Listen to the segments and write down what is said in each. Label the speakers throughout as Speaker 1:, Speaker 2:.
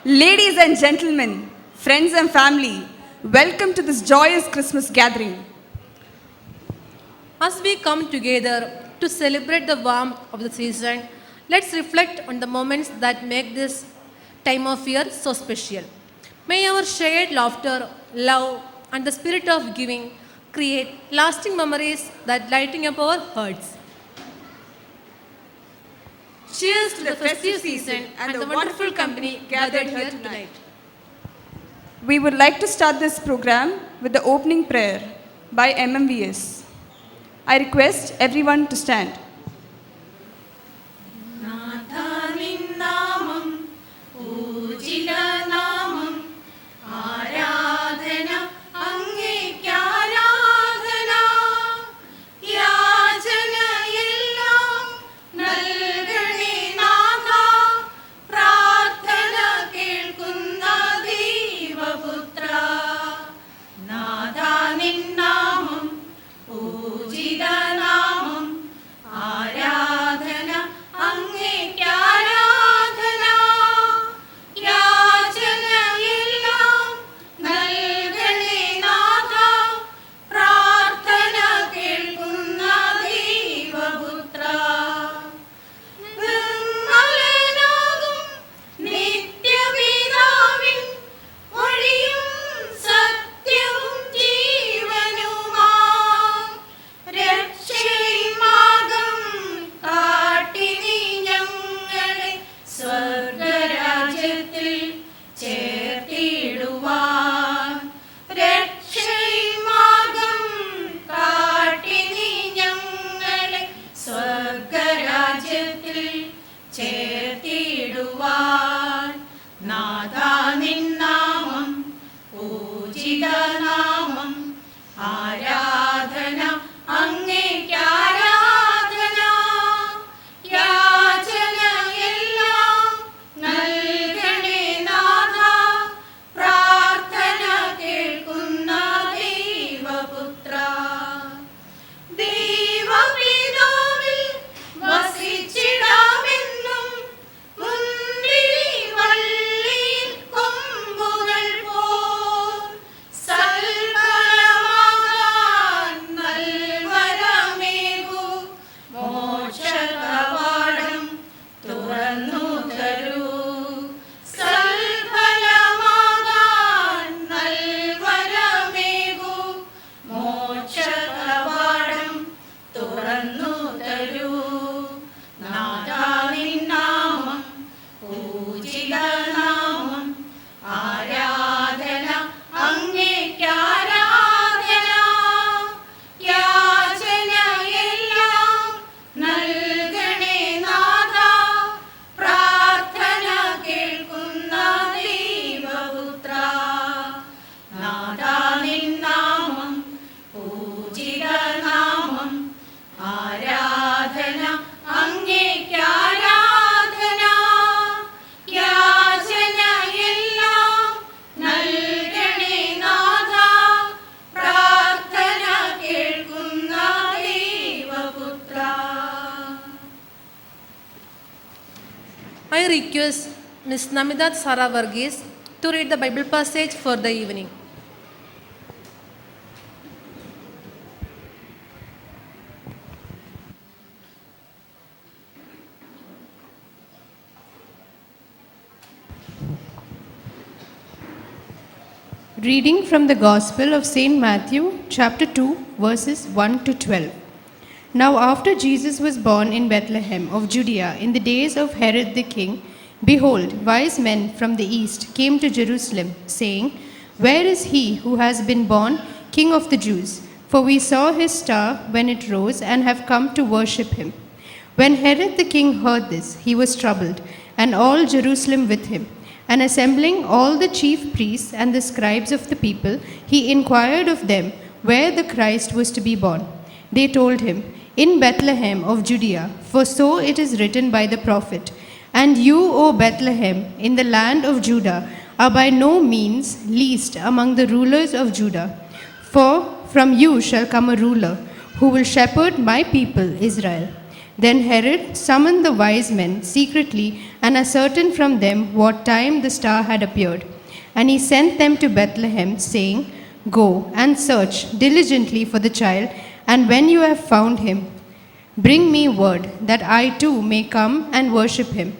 Speaker 1: Ladies and gentlemen, friends and family, welcome to this joyous Christmas gathering.
Speaker 2: As we come together to celebrate the warmth of the season, let's reflect on the moments that make this time of year so special. May our shared laughter, love, and the spirit of giving create lasting memories that lighten up our hearts. Cheers to the festive season and the wonderful company gathered here tonight.
Speaker 1: We would like to start this program with the opening prayer by MMVS. I request everyone to stand.
Speaker 2: I request Ms. Namidat Sara Varghese to read the Bible passage for the evening.
Speaker 3: Reading from the Gospel of St. Matthew, chapter 2, verses 1 to 12. Now after Jesus was born in Bethlehem of Judea in the days of Herod the king, behold, wise men from the east came to Jerusalem, saying, Where is he who has been born King of the Jews? For we saw his star when it rose and have come to worship him. When Herod the king heard this, he was troubled, and all Jerusalem with him. And assembling all the chief priests and the scribes of the people, he inquired of them where the Christ was to be born. They told him, In Bethlehem of Judea, for so it is written by the prophet, And you, O Bethlehem, in the land of Judah, are by no means least among the rulers of Judah. For from you shall come a ruler who will shepherd my people Israel. Then Herod summoned the wise men secretly and ascertained from them what time the star had appeared. And he sent them to Bethlehem, saying, Go and search diligently for the child, and when you have found him, bring me word, that I too may come and worship him.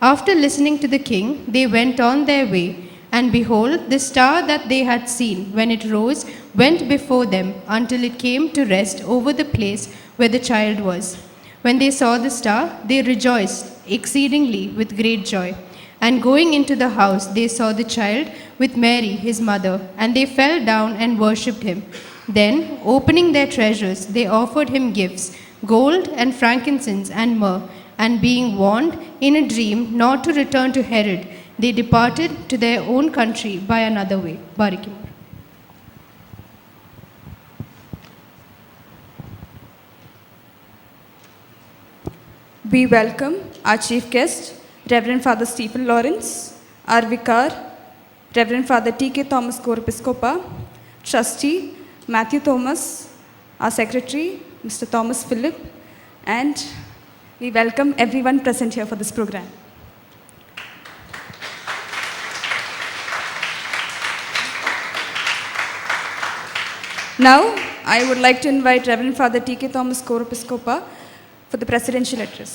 Speaker 3: After listening to the king, they went on their way, and behold, the star that they had seen when it rose went before them until it came to rest over the place where the child was. When they saw the star, they rejoiced exceedingly with great joy. And going into the house, they saw the child with Mary, his mother, and they fell down and worshipped him. Then, opening their treasures, they offered him gifts, gold and frankincense and myrrh. And being warned in a dream not to return to Herod, they departed to their own country by another way. Barikim.
Speaker 1: We welcome our chief guest, Reverend Father Stephen Lawrence, our vicar, Reverend Father T.K. Thomas Kor-Episcopa, Trustee Matthew Thomas, our Secretary, Mr. Thomas Philip, and we welcome everyone present here for this program. Now, I would like to invite Reverend Father T.K. Thomas Kor-Episcopa for the presidential address.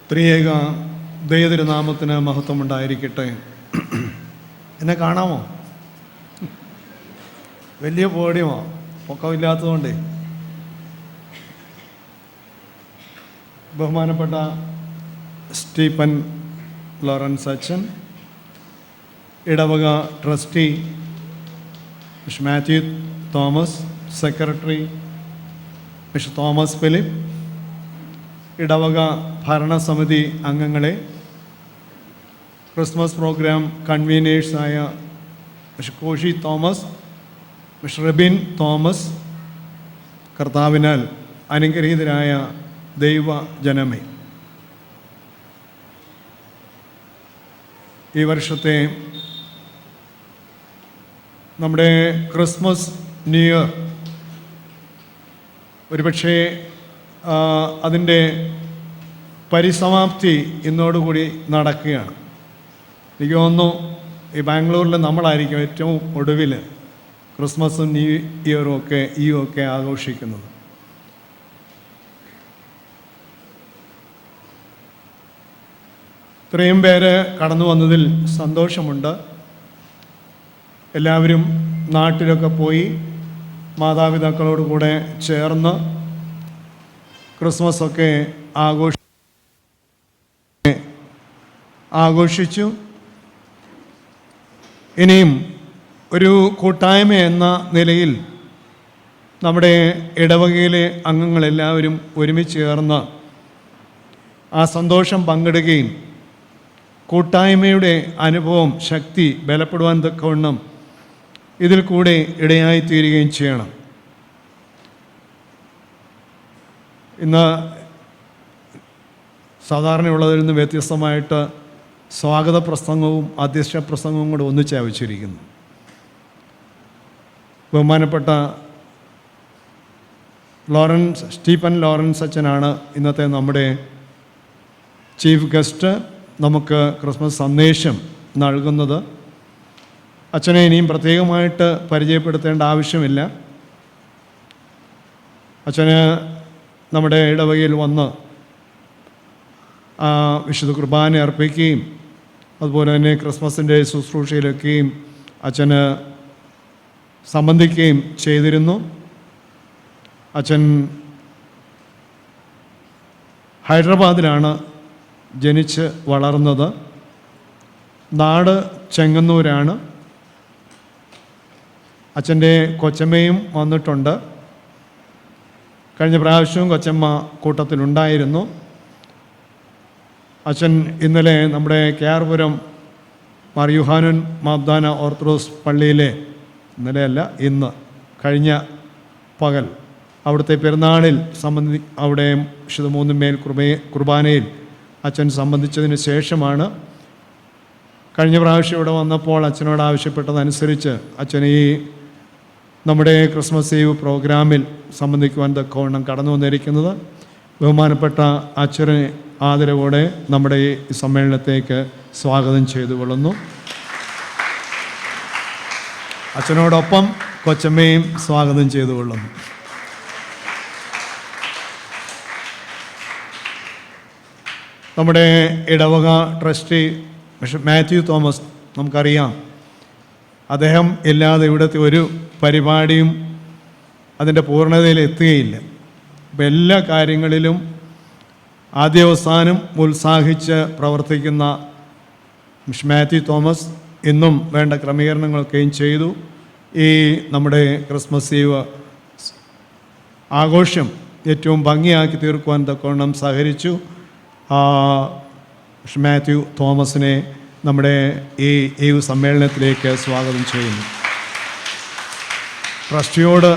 Speaker 4: ത്രിയേക ദൈവതിരുനാമത്തിന് മഹത്വമുണ്ടായിരിക്കട്ടെ. എന്നെ കാണാമോ? വലിയ പോഡിയമോ? പൊക്കമില്ലാത്തതുകൊണ്ടേ. ബഹുമാനപ്പെട്ട Stephen Lawrence അച്ഛൻ, ഇടവക trustee mister Matthew Thomas, secretary mister Thomas Philip, ഇടവക ഭരണസമിതി അംഗങ്ങളെ, Christmas programme കൺവീനേഴ്സായ mister Koshy Thomas, mister Rebin Thomas, കർത്താവിനാൽ അനുഗ്രഹീതരായ ദൈവജനമേ, ഈ വർഷത്തെ നമ്മുടെ ക്രിസ്മസ് ന്യൂ ഇയർ ഒരുപക്ഷേ അതിൻ്റെ പരിസമാപ്തി ഇന്നോടുകൂടി നടക്കുകയാണ്. എനിക്ക് തോന്നുന്നു ഈ ബാംഗ്ലൂരിൽ നമ്മളായിരിക്കും ഏറ്റവും ഒടുവിൽ ക്രിസ്മസും ന്യൂ ഇയറും ഒക്കെ ആഘോഷിക്കുന്നത്. ഇത്രയും പേര് കടന്നു വന്നതിൽ സന്തോഷമുണ്ട്. എല്ലാവരും നാട്ടിലൊക്കെ പോയി മാതാപിതാക്കളോട് കൂടെ ചേർന്ന് ക്രിസ്മസൊക്കെ ആഘോഷിച്ചു. ഇനിയും ഒരു കൂട്ടായ്മ എന്ന നിലയിൽ നമ്മുടെ ഇടവകയിലെ അംഗങ്ങളെല്ലാവരും ഒരുമിച്ച് ചേർന്ന് ആ സന്തോഷം പങ്കിടുകയും കൂട്ടായ്മയുടെ അനുഭവം, ശക്തി ബലപ്പെടുവാൻ തക്കവണ്ണം ഇതിൽ കൂടെ ഇടയായിത്തീരുകയും ചെയ്യണം. ഇന്ന് സാധാരണയുള്ളതിൽ നിന്ന് വ്യത്യസ്തമായിട്ട് സ്വാഗത പ്രസംഗവും അധ്യക്ഷ പ്രസംഗവും കൂടെ ഒന്നിച്ച് വെച്ചിരിക്കുന്നു. ബഹുമാനപ്പെട്ട സ്റ്റീഫൻ ലോറൻസ് അച്ഛനാണ് ഇന്നത്തെ നമ്മുടെ ചീഫ് ഗസ്റ്റ്. നമുക്ക് ക്രിസ്മസ് സന്ദേശം നൽകുന്നത്. അച്ഛനെ ഇനിയും പ്രത്യേകമായിട്ട് പരിചയപ്പെടുത്തേണ്ട ആവശ്യമില്ല. അച്ഛന് നമ്മുടെ ഇടവകയിൽ വന്ന് വിശുദ്ധ കുർബാന അർപ്പിക്കുകയും അതുപോലെ തന്നെ ക്രിസ്മസിൻ്റെ ശുശ്രൂഷയിലൊക്കെയും അച്ഛന് സംബന്ധിക്കുകയും ചെയ്തിരുന്നു. അച്ഛൻ ഹൈദരാബാദിലാണ് ജനിച്ച് വളർന്നത്. നാട് ചെങ്ങന്നൂരാണ്. അച്ഛൻ്റെ കൊച്ചമ്മയും വന്നിട്ടുണ്ട്. കഴിഞ്ഞ പ്രാവശ്യവും കൊച്ചമ്മ കൂട്ടത്തിലുണ്ടായിരുന്നു. അച്ഛൻ ഇന്നലെ നമ്മുടെ കേർപുരം മാർ യുഹാനൻ മാബ്ദാന ഓർത്തഡോക്സ് പള്ളിയിലെ, ഇന്നലെയല്ല ഇന്ന്, കഴിഞ്ഞ പകൽ അവിടുത്തെ പെരുന്നാളിൽ അവിടെ വിശുദ്ധ മൂന്നും മേൽ കുർബാനയിൽ അച്ഛൻ സംബന്ധിച്ചതിന് ശേഷമാണ് കഴിഞ്ഞ പ്രാവശ്യം ഇവിടെ വന്നപ്പോൾ അച്ഛനോട് ആവശ്യപ്പെട്ടതനുസരിച്ച് അച്ഛൻ ഈ നമ്മുടെ ക്രിസ്മസ് ഈവ് പ്രോഗ്രാമിൽ സംബന്ധിക്കുവാൻ തക്കവണ്ണം കടന്നു വന്നിരിക്കുന്നത്. ബഹുമാനപ്പെട്ട അച്ഛനെ ആദരവോടെ നമ്മുടെ ഈ സമ്മേളനത്തേക്ക് സ്വാഗതം ചെയ്തുകൊള്ളുന്നു. അച്ഛനോടൊപ്പം കൊച്ചമ്മയും സ്വാഗതം ചെയ്തുകൊള്ളുന്നു. നമ്മുടെ ഇടവക ട്രസ്റ്റി ബിഷപ്പ് മാത്യു തോമസ്, നമുക്കറിയാം, അദ്ദേഹം ഇല്ലാതെ ഇവിടുത്തെ ഒരു പരിപാടിയും അതിൻ്റെ പൂർണ്ണതയിൽ എത്തുകയില്ല. അപ്പം എല്ലാ കാര്യങ്ങളിലും ആദ്യാവസാനം ഉത്സാഹിച്ച് പ്രവർത്തിക്കുന്ന ബിഷപ്പ് മാത്യു തോമസ് ഇന്നും വേണ്ട ക്രമീകരണങ്ങളൊക്കെയും ചെയ്തു. ഈ നമ്മുടെ ക്രിസ്മസ് ഈവ് ആഘോഷം ഏറ്റവും ഭംഗിയാക്കി തീർക്കുവാൻ തക്കവണ്ണം സഹകരിച്ചു. മാത്യു തോമസിനെ നമ്മുടെ ഈ ഈവ് സമ്മേളനത്തിലേക്ക് സ്വാഗതം ചെയ്യുന്നു. ട്രസ്റ്റിയോട്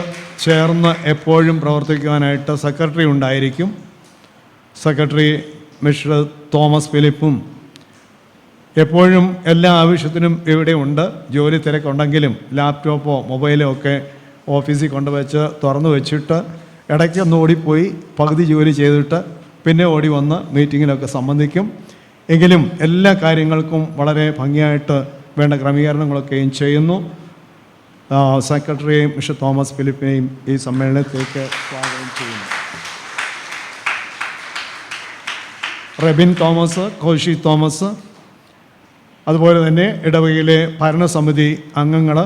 Speaker 4: ചേർന്ന് എപ്പോഴും പ്രവർത്തിക്കുവാനായിട്ട് സെക്രട്ടറി ഉണ്ടായിരിക്കും. സെക്രട്ടറി മിസ്റ്റർ തോമസ് ഫിലിപ്പും എപ്പോഴും എല്ലാ ആവശ്യത്തിനും ഇവിടെ ഉണ്ട്. ജോലി തിരക്കുണ്ടെങ്കിലും ലാപ്ടോപ്പോ മൊബൈലോ ഒക്കെ ഓഫീസിൽ കൊണ്ടുവച്ച് തുറന്നു വെച്ചിട്ട് ഇടയ്ക്കൊന്ന് ഓടിപ്പോയി പകുതി ജോലി ചെയ്തിട്ട് പിന്നെ ഓടി വന്ന് മീറ്റിങ്ങിലൊക്കെ സംബന്ധിക്കും. എങ്കിലും എല്ലാ കാര്യങ്ങൾക്കും വളരെ ഭംഗിയായിട്ട് വേണ്ട ക്രമീകരണങ്ങളൊക്കെയും ചെയ്യുന്നു. സെക്രട്ടറി മിസ്റ്റർ തോമസ് ഫിലിപ്പിനെയും ഈ സമ്മേളനത്തിലേക്ക് സ്വാഗതം ചെയ്യുന്നു. റെബിൻ തോമസ്, കോശി തോമസ്, അതുപോലെ തന്നെ ഇടവകയിലെ ഭരണസമിതി അംഗങ്ങൾ,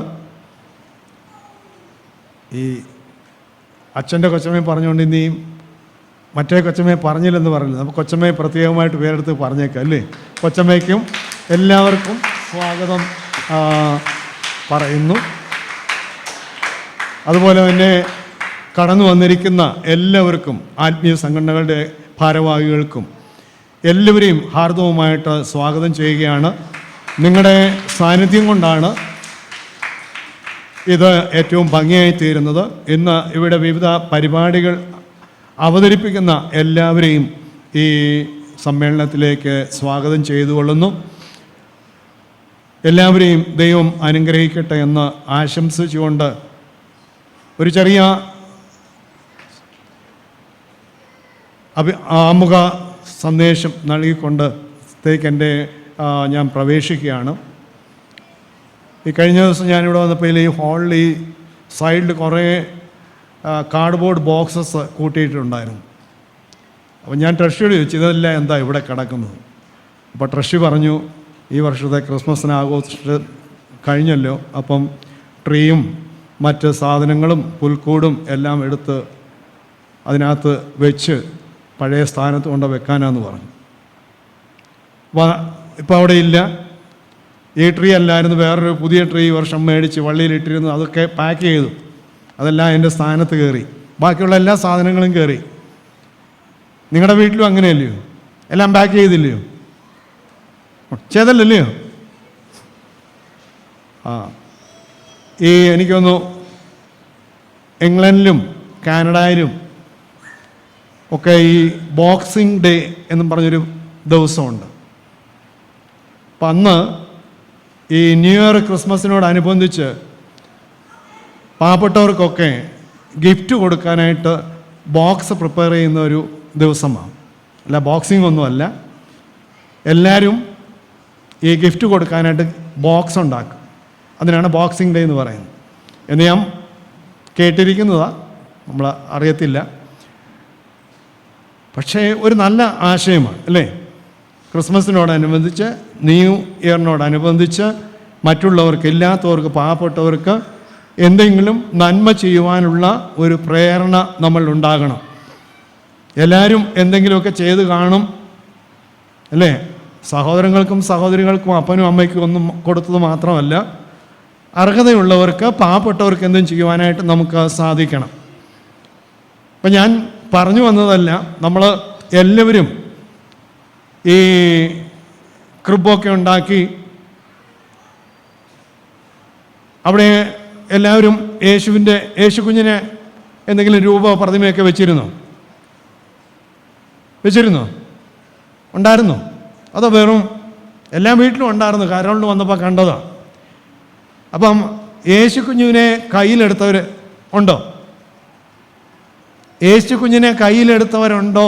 Speaker 4: ഈ അച്ഛൻ്റെ കൊച്ചമ്മയെ പറഞ്ഞുകൊണ്ട് ഇനി മറ്റേ കൊച്ചമ്മയെ പറഞ്ഞില്ലെന്ന് പറഞ്ഞില്ല. നമുക്ക് കൊച്ചമ്മയെ പ്രത്യേകമായിട്ട് പേരെടുത്ത് പറഞ്ഞേക്കാം അല്ലേ. കൊച്ചമ്മയ്ക്കും എല്ലാവർക്കും സ്വാഗതം പറയുന്നു. അതുപോലെ തന്നെ കടന്നു വന്നിരിക്കുന്ന എല്ലാവർക്കും, ആത്മീയ സംഘടനകളുടെ ഭാരവാഹികൾക്കും എല്ലാവരെയും ഹാർദവുമായിട്ട് സ്വാഗതം ചെയ്യുകയാണ്. നിങ്ങളുടെ സാന്നിധ്യം കൊണ്ടാണ് ഇത് ഏറ്റവും ഭംഗിയായി തീരുന്നത്. ഇന്ന് ഇവിടെ വിവിധ പരിപാടികൾ അവതരിപ്പിക്കുന്ന എല്ലാവരെയും ഈ സമ്മേളനത്തിലേക്ക് സ്വാഗതം ചെയ്തുകൊള്ളുന്നു. എല്ലാവരെയും ദൈവം അനുഗ്രഹിക്കട്ടെ എന്ന് ആശംസിച്ചുകൊണ്ട് ഒരു ചെറിയ ആമുഖ സന്ദേശം നൽകിക്കൊണ്ട് ഞാൻ പ്രവേശിക്കുകയാണ്. ഈ കഴിഞ്ഞ ദിവസം ഞാനിവിടെ വന്നപ്പോൾ ഈ ഹാളിൽ ഈ സൈഡിൽ കുറേ കാർഡ്ബോർഡ് ബോക്സസ് കൂട്ടിയിട്ടുണ്ടായിരുന്നു. അപ്പോൾ ഞാൻ ട്രസ്റ്റിയോട് ചോദിച്ചു, ഇതെല്ലാം എന്താ ഇവിടെ കിടക്കുന്നത്? അപ്പോൾ ട്രസ്റ്റി പറഞ്ഞു, ഈ വർഷത്തെ ക്രിസ്മസിന് ആഘോഷിച്ച് കഴിഞ്ഞല്ലോ, അപ്പം ട്രീയും മറ്റ് സാധനങ്ങളും പുൽക്കൂടും എല്ലാം എടുത്ത് അതിനകത്ത് വെച്ച് പഴയ സ്ഥാനത്ത് കൊണ്ട് വെക്കാനാന്ന് പറഞ്ഞു. ഇപ്പോൾ അവിടെ ഇല്ല. ഈ ട്രീ അല്ലായിരുന്നു, വേറൊരു പുതിയ ട്രീ ഈ വർഷം മേടിച്ച് വള്ളിയിലിട്ടിരുന്നു. അതൊക്കെ പാക്ക് ചെയ്തു. അതെല്ലാം എൻ്റെ സ്ഥാനത്ത് കയറി. ബാക്കിയുള്ള എല്ലാ സാധനങ്ങളും കയറി. നിങ്ങളുടെ വീട്ടിലും അങ്ങനെയല്ലയോ? എല്ലാം പാക്ക് ചെയ്തില്ലയോ? ചെയ്തല്ലല്ലയോ? എനിക്കൊന്നു ഇംഗ്ലണ്ടിലും കാനഡയിലും ഒക്കെ ഈ ബോക്സിംഗ് ഡേ എന്നും പറഞ്ഞൊരു ദിവസമുണ്ട്. അപ്പം അന്ന് ഈ ന്യൂ ഇയർ ക്രിസ്മസിനോടനുബന്ധിച്ച് പാവപ്പെട്ടവർക്കൊക്കെ ഗിഫ്റ്റ് കൊടുക്കാനായിട്ട് ബോക്സ് പ്രിപ്പയർ ചെയ്യുന്ന ഒരു ദിവസമാണ്. അല്ല, ബോക്സിംഗ് ഒന്നുമല്ല. എല്ലാവരും ഈ ഗിഫ്റ്റ് കൊടുക്കാനായിട്ട് ബോക്സ് ഉണ്ടാക്കും. അതിനാണ് ബോക്സിംഗ് ഡേ എന്ന് പറയുന്നത് എന്ന് ഞാൻ കേട്ടിരിക്കുന്നതാണ്, നമ്മൾ അറിയത്തില്ല. പക്ഷേ ഒരു നല്ല ആശയമാണ് അല്ലേ? ക്രിസ്മസിനോടനുബന്ധിച്ച്, ന്യൂ ഇയറിനോടനുബന്ധിച്ച് മറ്റുള്ളവർക്ക്, ഇല്ലാത്തവർക്ക്, പാവപ്പെട്ടവർക്ക് എന്തെങ്കിലും നന്മ ചെയ്യുവാനുള്ള ഒരു പ്രേരണ നമ്മൾ ഉണ്ടാകണം. എല്ലാവരും എന്തെങ്കിലുമൊക്കെ ചെയ്ത് കാണും അല്ലേ? സഹോദരങ്ങൾക്കും സഹോദരികൾക്കും അപ്പനും അമ്മയ്ക്കും ഒന്നും കൊടുത്തത് മാത്രമല്ല, അർഹതയുള്ളവർക്ക്, പാവപ്പെട്ടവർക്ക് എന്തും ചെയ്യുവാനായിട്ട് നമുക്ക് സാധിക്കണം. അപ്പം ഞാൻ പറഞ്ഞു വന്നതല്ല, നമ്മൾ എല്ലാവരും ഈ ക്രിബൊക്കെ ഉണ്ടാക്കി അവിടെ എല്ലാവരും യേശു കുഞ്ഞിനെ എന്തെങ്കിലും രൂപ പ്രതിമയൊക്കെ വെച്ചിരുന്നോ? ഉണ്ടായിരുന്നോ? അതോ വെറും എല്ലാ വീട്ടിലും ഉണ്ടായിരുന്നു. കരോളിന് വന്നപ്പോൾ കണ്ടതാണ്. അപ്പം യേശു കുഞ്ഞിനെ കയ്യിലെടുത്തവർ ഉണ്ടോ? യേശു കുഞ്ഞിനെ കയ്യിലെടുത്തവരുണ്ടോ?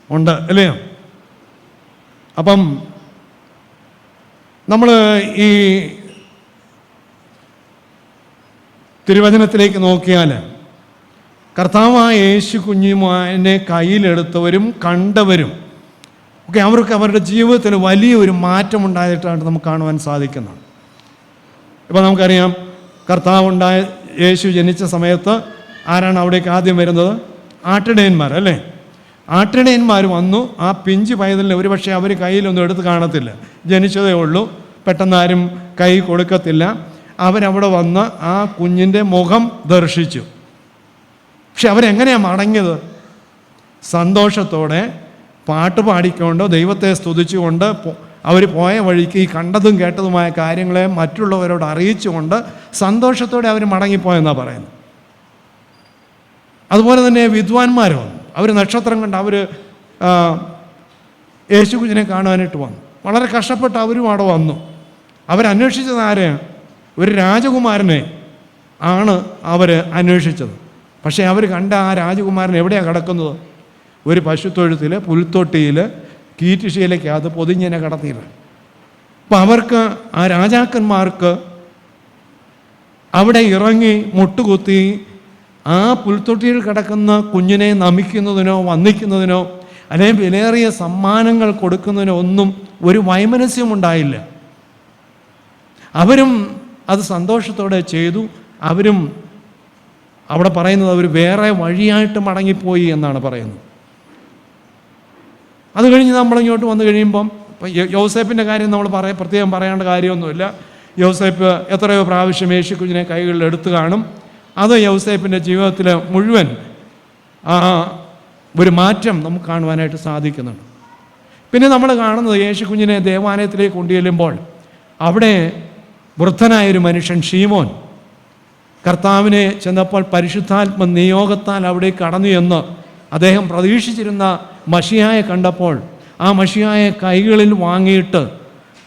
Speaker 4: ഉണ്ട്, അല്ലയോ? അപ്പം നമ്മൾ ഈ തിരുവചനത്തിലേക്ക് നോക്കിയാൽ കർത്താവായ യേശു കുഞ്ഞിനെ കയ്യിലെടുത്തവരും കണ്ടവരും ഒക്കെ അവർക്ക് അവരുടെ ജീവിതത്തിൽ വലിയൊരു മാറ്റമുണ്ടായിട്ടാണ് നമുക്ക് കാണുവാൻ സാധിക്കുന്നത്. ഇപ്പോൾ നമുക്കറിയാം, യേശു ജനിച്ച സമയത്ത് ആരാണ് അവിടേക്ക് ആദ്യം വരുന്നത്? ആട്ടിടയന്മാർ, അല്ലേ? ആട്ടിടയന്മാർ വന്നു. ആ പിഞ്ച് പൈതലിനെ ഒരുപക്ഷെ അവർ കയ്യിലൊന്നും എടുത്ത് കാണത്തില്ല, ജനിച്ചതേ ഉള്ളൂ, പെട്ടെന്നാരും കൈ കൊടുക്കത്തില്ല. അവരവിടെ വന്ന് ആ കുഞ്ഞിൻ്റെ മുഖം ദർശിച്ചു. പക്ഷെ അവരെങ്ങനെയാണ് മടങ്ങിയത്? സന്തോഷത്തോടെ പാട്ട് പാടിക്കൊണ്ട് ദൈവത്തെ സ്തുതിച്ചുകൊണ്ട് അവർ പോയ വഴിക്ക് ഈ കണ്ടതും കേട്ടതുമായ കാര്യങ്ങളെ മറ്റുള്ളവരോട് അറിയിച്ചുകൊണ്ട് സന്തോഷത്തോടെ അവർ മടങ്ങിപ്പോയെന്നാണ് പറയുന്നത്. അതുപോലെ തന്നെ വിദ്വാൻമാർ വന്നു. അവർ നക്ഷത്രം കണ്ട് അവർ യേശു കുഞ്ഞിനെ കാണുവാനായിട്ട് വന്നു. വളരെ കഷ്ടപ്പെട്ട് അവരും അവിടെ വന്നു. അവരന്വേഷിച്ചത് ആരെയാണ്? ഒരു രാജകുമാരനെ ആണ് അവർ അന്വേഷിച്ചത്. പക്ഷേ അവർ കണ്ട ആ രാജകുമാരൻ എവിടെയാണ് കിടക്കുന്നത്? ഒരു പശുത്തൊഴുത്തിൽ, പുൽത്തൊട്ടിയിൽ, കീറ്റുശീലയ്ക്കകത്ത് പൊതിഞ്ഞിനെ കടത്തിയില്ല. അപ്പം അവർക്ക്, ആ രാജാക്കന്മാർക്ക് അവിടെ ഇറങ്ങി മുട്ടുകുത്തി ആ പുൽത്തൊട്ടിയിൽ കിടക്കുന്ന കുഞ്ഞിനെ നമിക്കുന്നതിനോ വന്ദിക്കുന്നതിനോ അല്ലെങ്കിൽ വിലയേറിയ സമ്മാനങ്ങൾ കൊടുക്കുന്നതിനോ ഒന്നും ഒരു വൈമനസ്യമുണ്ടായില്ല. അവരും അത് സന്തോഷത്തോടെ ചെയ്തു. അവരും അവിടെ പറയുന്നത് അവർ വേറെ വഴിയായിട്ട് മടങ്ങിപ്പോയി എന്നാണ് പറയുന്നത്. അത് കഴിഞ്ഞ് നമ്മളിങ്ങോട്ട് വന്നു കഴിയുമ്പം യോസേപ്പിൻ്റെ കാര്യം നമ്മൾ പ്രത്യേകം പറയേണ്ട കാര്യമൊന്നുമില്ല. യോസേപ്പ് എത്രയോ പ്രാവശ്യം യേശു കുഞ്ഞിനെ കൈകളിൽ എടുത്തു കാണും. അത് യോസേപ്പിൻ്റെ ജീവിതത്തിൽ മുഴുവൻ ഒരു മാറ്റം നമുക്ക് കാണുവാനായിട്ട് സാധിക്കുന്നുണ്ട്. പിന്നെ നമ്മൾ കാണുന്നത് യേശു കുഞ്ഞിനെ ദേവാലയത്തിലേക്ക് കൊണ്ടുചെല്ലുമ്പോൾ അവിടെ വൃദ്ധനായൊരു മനുഷ്യൻ ശീമോൻ കർത്താവിനെ ചെന്നപ്പോൾ പരിശുദ്ധാത്മ നിയോഗത്താൽ അവിടെ കടന്നു എന്ന് അദ്ദേഹം പ്രതീക്ഷിച്ചിരുന്ന മശിഹായെ കണ്ടപ്പോൾ ആ മശിഹായെ കൈകളിൽ വാങ്ങിയിട്ട്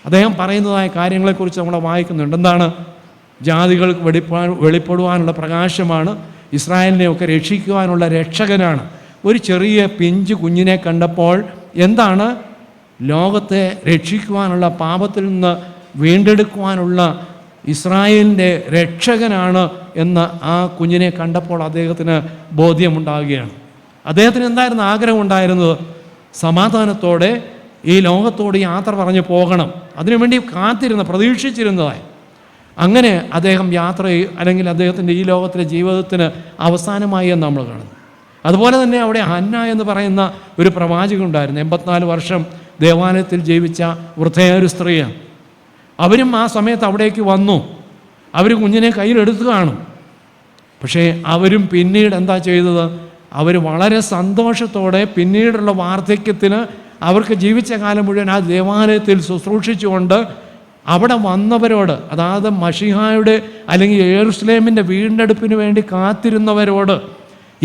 Speaker 4: അദ്ദേഹം പറയുന്നതായ കാര്യങ്ങളെക്കുറിച്ച് നമ്മൾ വായിക്കുന്നുണ്ട്. എന്താണ്? ജാതികൾക്ക് വെളിപ്പെടുവാനുള്ള പ്രകാശമാണ്, ഇസ്രായേലിനെയൊക്കെ രക്ഷിക്കുവാനുള്ള രക്ഷകനാണ്. ഒരു ചെറിയ പിഞ്ചു കുഞ്ഞിനെ കണ്ടപ്പോൾ എന്താണ്? ലോകത്തെ രക്ഷിക്കുവാനുള്ള, പാപത്തിൽ നിന്ന് വീണ്ടെടുക്കുവാനുള്ള ഇസ്രായേലിൻ്റെ രക്ഷകനാണ് എന്ന് ആ കുഞ്ഞിനെ കണ്ടപ്പോൾ അദ്ദേഹത്തിന് ബോധ്യമുണ്ടാകുകയാണ്. അദ്ദേഹത്തിന് എന്തായിരുന്നു ആഗ്രഹം ഉണ്ടായിരുന്നത്? സമാധാനത്തോടെ ഈ ലോകത്തോട് യാത്ര പറഞ്ഞു പോകണം. അതിനുവേണ്ടി പ്രതീക്ഷിച്ചിരുന്നതായി. അങ്ങനെ അദ്ദേഹം അല്ലെങ്കിൽ അദ്ദേഹത്തിൻ്റെ ഈ ലോകത്തിലെ ജീവിതത്തിന് അവസാനമായി എന്ന് നമ്മൾ കാണുന്നു. അതുപോലെ തന്നെ അവിടെ ഹന്ന എന്ന് പറയുന്ന ഒരു പ്രവാചക ഉണ്ടായിരുന്നു. 84 വർഷം ദേവാലയത്തിൽ ജീവിച്ച വൃദ്ധയായ ഒരു സ്ത്രീയാണ്. അവരും ആ സമയത്ത് അവിടേക്ക് വന്നു. അവർ കുഞ്ഞിനെ കയ്യിലെടുത്ത് കാണും. പക്ഷേ അവരും പിന്നീട് എന്താ ചെയ്തത്? അവർ വളരെ സന്തോഷത്തോടെ പിന്നീടുള്ള വാർദ്ധക്യത്തിന് അവർക്ക് ജീവിച്ച കാലം മുഴുവൻ ആ ദേവാലയത്തിൽ ശുശ്രൂഷിച്ചുകൊണ്ട് അവിടെ വന്നവരോട്, അതായത് മശിഹായുടെ അല്ലെങ്കിൽ യെരൂശലേമിൻ്റെ വീണ്ടെടുപ്പിന് വേണ്ടി കാത്തിരുന്നവരോട്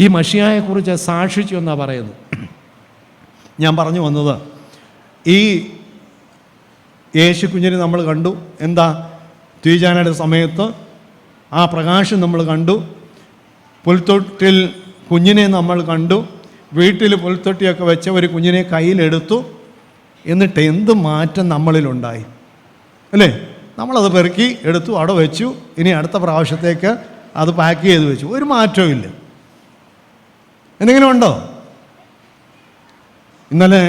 Speaker 4: ഈ മശിഹായെക്കുറിച്ച് സാക്ഷിച്ചു എന്നാണ് പറയുന്നത്. ഞാൻ പറഞ്ഞു വന്നത്, ഈ യേശു കുഞ്ഞിനെ നമ്മൾ കണ്ടു. എന്താ? തീജാനയുടെ സമയത്ത് ആ പ്രകാശം നമ്മൾ കണ്ടു. പുൽത്തൊട്ടിൽ കുഞ്ഞിനെ നമ്മൾ കണ്ടു. വീട്ടിൽ പുൽത്തൊട്ടിയൊക്കെ വെച്ച ഒരു കുഞ്ഞിനെ കയ്യിലെടുത്തു. എന്നിട്ട് എന്ത് മാറ്റം നമ്മളിലുണ്ടായി, അല്ലേ? നമ്മളത് പെറുക്കി എടുത്തു, അവിടെ വെച്ചു. ഇനി അടുത്ത പ്രാവശ്യത്തേക്ക് അത് പാക്ക് ചെയ്ത് വെച്ചു. ഒരു മാറ്റവും ഇല്ല. എന്തെങ്കിലും ഉണ്ടോ? ഇന്നലെ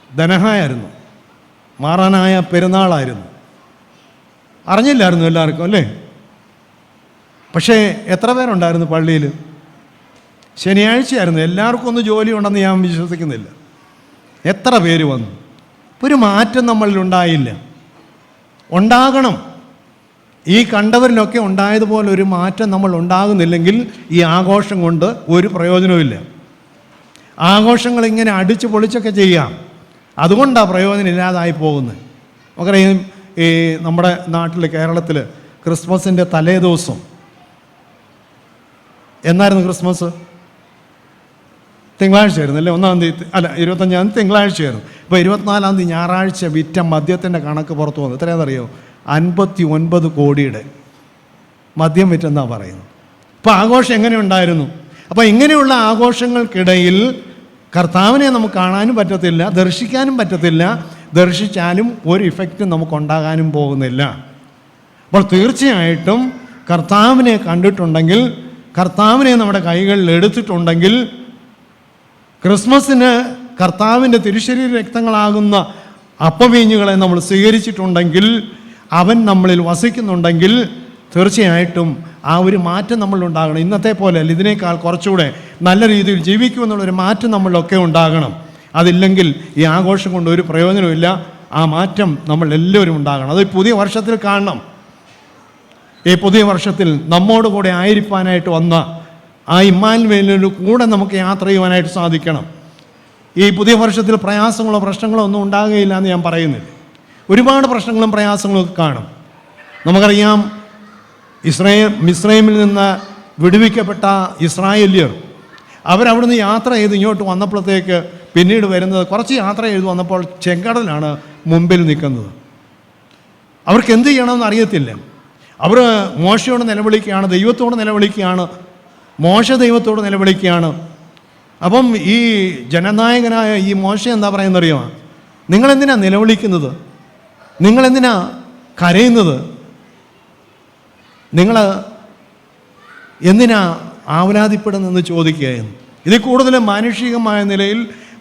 Speaker 4: ധനഹായായിരുന്നു, മാറാനായ പെരുന്നാളായിരുന്നു. അറിഞ്ഞില്ലായിരുന്നു എല്ലാവർക്കും, അല്ലേ? പക്ഷേ എത്ര പേരുണ്ടായിരുന്നു പള്ളിയിൽ? ശനിയാഴ്ചയായിരുന്നു. എല്ലാവർക്കും ഒന്നും ജോലി ഉണ്ടെന്ന് ഞാൻ വിശ്വസിക്കുന്നില്ല. എത്ര പേര് വന്നു? ഒരു മാറ്റം നമ്മളിലുണ്ടായില്ല. ഉണ്ടാകണം. ഈ കണ്ടവരിലൊക്കെ ഉണ്ടായതുപോലെ ഒരു മാറ്റം നമ്മൾ ഉണ്ടാകുന്നില്ലെങ്കിൽ ഈ ആഘോഷം കൊണ്ട് ഒരു പ്രയോജനവുമില്ല. ആഘോഷങ്ങൾ ഇങ്ങനെ അടിച്ചു പൊളിച്ചൊക്കെ ചെയ്യാം, അതുകൊണ്ടാണ് പ്രയോജനം ഇല്ലാതായി പോകുന്നത്. നമുക്കറിയാം, ഈ നമ്മുടെ നാട്ടിൽ കേരളത്തിൽ ക്രിസ്മസിൻ്റെ തലേ ദിവസം എന്നായിരുന്നു ക്രിസ്മസ്? തിങ്കളാഴ്ചയായിരുന്നു അല്ലേ? 1-ാം തീയതി അല്ല, 25-ാം തീയതി തിങ്കളാഴ്ചയായിരുന്നു. ഇപ്പോൾ 24-ാം തീയതി ഞായറാഴ്ച വിറ്റ മദ്യത്തിൻ്റെ കണക്ക് പുറത്തു വന്നു. എത്രയാണെന്നറിയോ? 59 കോടിയുടെ മദ്യം വിറ്റെന്നാണ് പറയുന്നത്. ഇപ്പോൾ ആഘോഷം എങ്ങനെയുണ്ടായിരുന്നു? അപ്പോൾ ഇങ്ങനെയുള്ള ആഘോഷങ്ങൾക്കിടയിൽ കർത്താവിനെ നമുക്ക് കാണാനും പറ്റത്തില്ല, ദർശിക്കാനും പറ്റത്തില്ല. ദർശിച്ചാലും ഒരു ഇഫക്റ്റും നമുക്കുണ്ടാകാനും പോകുന്നില്ല. അപ്പോൾ തീർച്ചയായിട്ടും കർത്താവിനെ കണ്ടിട്ടുണ്ടെങ്കിൽ, കർത്താവിനെ നമ്മുടെ കൈകളിൽ എടുത്തിട്ടുണ്ടെങ്കിൽ, ക്രിസ്മസിന് കർത്താവിൻ്റെ തിരുശരീര രക്തങ്ങളാകുന്ന അപ്പവീഞ്ഞുകളെ നമ്മൾ സ്വീകരിച്ചിട്ടുണ്ടെങ്കിൽ, അവൻ നമ്മളിൽ വസിക്കുന്നുണ്ടെങ്കിൽ, തീർച്ചയായിട്ടും ആ ഒരു മാറ്റം നമ്മളുണ്ടാകണം. ഇന്നത്തെ പോലെ അല്ല, ഇതിനേക്കാൾ കുറച്ചുകൂടെ നല്ല രീതിയിൽ ജീവിക്കുമെന്നുള്ളൊരു മാറ്റം നമ്മളിലൊക്കെ ഉണ്ടാകണം. അതില്ലെങ്കിൽ ഈ ആഘോഷം കൊണ്ട് ഒരു പ്രയോജനമില്ല. ആ മാറ്റം നമ്മൾ എല്ലാവരും ഉണ്ടാകണം. അത് പുതിയ വർഷത്തിൽ കാണണം. ഈ പുതിയ വർഷത്തിൽ നമ്മോട് കൂടെ ആയിരിക്കാനായിട്ട് വന്ന ആ ഇമ്മാനുവേലിൻ്റെ കൂടെ നമുക്ക് യാത്ര ചെയ്യുവാനായിട്ട് സാധിക്കണം. ഈ പുതിയ വർഷത്തിൽ പ്രയാസങ്ങളോ പ്രശ്നങ്ങളോ ഒന്നും ഉണ്ടാകുകയില്ല എന്ന് ഞാൻ പറയുന്നില്ല. ഒരുപാട് പ്രശ്നങ്ങളും പ്രയാസങ്ങളും ഒക്കെ കാണും. നമുക്കറിയാം, മിസ്രൈമിൽ നിന്ന് വിടുവിക്കപ്പെട്ട ഇസ്രായേല്യർ അവരവിടുന്ന് യാത്ര ചെയ്ത് ഇങ്ങോട്ട് വന്നപ്പോഴത്തേക്ക് പിന്നീട് വരുന്നത്, കുറച്ച് യാത്ര ചെയ്ത് വന്നപ്പോൾ ചെങ്കടലാണ് മുമ്പിൽ നിൽക്കുന്നത്. അവർക്ക് എന്ത് ചെയ്യണമെന്ന് അറിയത്തില്ല. അവർ മോശയോട് നിലവിളിക്കുകയാണ്, ദൈവത്തോട് നിലവിളിക്കുകയാണ്, മോശ ദൈവത്തോട് നിലവിളിക്കുകയാണ്. അപ്പം ഈ ജനനായകനായ ഈ മോശ എന്താ പറയുന്നറിയോ? നിങ്ങളെന്തിനാ നിലവിളിക്കുന്നത്? നിങ്ങളെന്തിനാ കരയുന്നത്? നിങ്ങൾ എന്തിനാ ആവലാതിപ്പെടുന്നെന്ന് ചോദിക്കുകയായിരുന്നു. ഇതിൽ കൂടുതൽ മാനുഷികമായ നിലയിൽ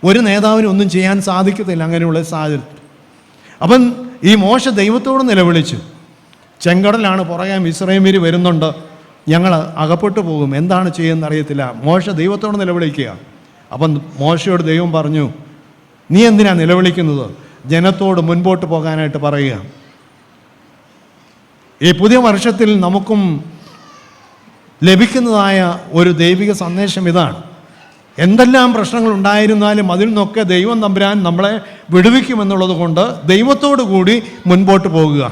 Speaker 4: ഒരു നേതാവിനും ഒന്നും ചെയ്യാൻ സാധിക്കത്തില്ല അങ്ങനെയുള്ള സാഹചര്യത്തിൽ. അപ്പം ഈ മോശ ദൈവത്തോട് നിലവിളിച്ചു. ചെങ്കടലാണ്, പുറകെ മിസ്രൈമ്യർ വരുന്നുണ്ട്, ഞങ്ങൾ അകപ്പെട്ടു പോകും, എന്താണ് ചെയ്യുന്നത് അറിയത്തില്ല. മോശ ദൈവത്തോട് നിലവിളിക്കുക. അപ്പം മോശയോട് ദൈവം പറഞ്ഞു, നീ എന്തിനാ നിലവിളിക്കുന്നത്? ജനത്തോട് മുൻപോട്ട് പോകാനായിട്ട് പറയുക. ഈ പുതിയ വർഷത്തിൽ നമുക്കും ലഭിക്കുന്നതായ ഒരു ദൈവിക സന്ദേശം ഇതാണ്. എന്തെല്ലാം പ്രശ്നങ്ങൾ ഉണ്ടായിരുന്നാലും അതിൽ നിന്നൊക്കെ ദൈവം തമ്പുരാൻ നമ്മളെ വിടുവിക്കുമെന്നുള്ളത് കൊണ്ട് ദൈവത്തോടു കൂടി മുൻപോട്ട് പോകുക.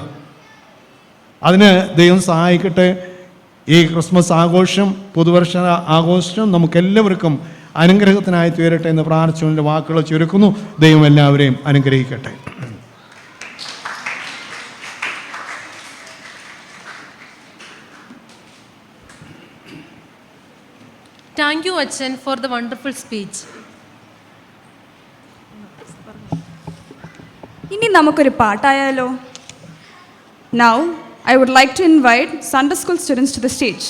Speaker 4: അതിന് ദൈവം സഹായിക്കട്ടെ. ഈ ക്രിസ്മസ് ആഘോഷം, പുതുവർഷ ആഘോഷം നമുക്കെല്ലാവർക്കും അനുഗ്രഹത്തിനായി തീരട്ടെ എന്ന് പ്രാർത്ഥിച്ചുകൊണ്ട് വാക്കുകൾ ചുരുക്കുന്നു. ദൈവം എല്ലാവരെയും അനുഗ്രഹിക്കട്ടെ.
Speaker 2: Thank you, Achan, for the wonderful speech.
Speaker 1: ഇനി നമുക്കൊരു പാട്ടായാലോ? Now, I would like to invite Sunday school students to the stage.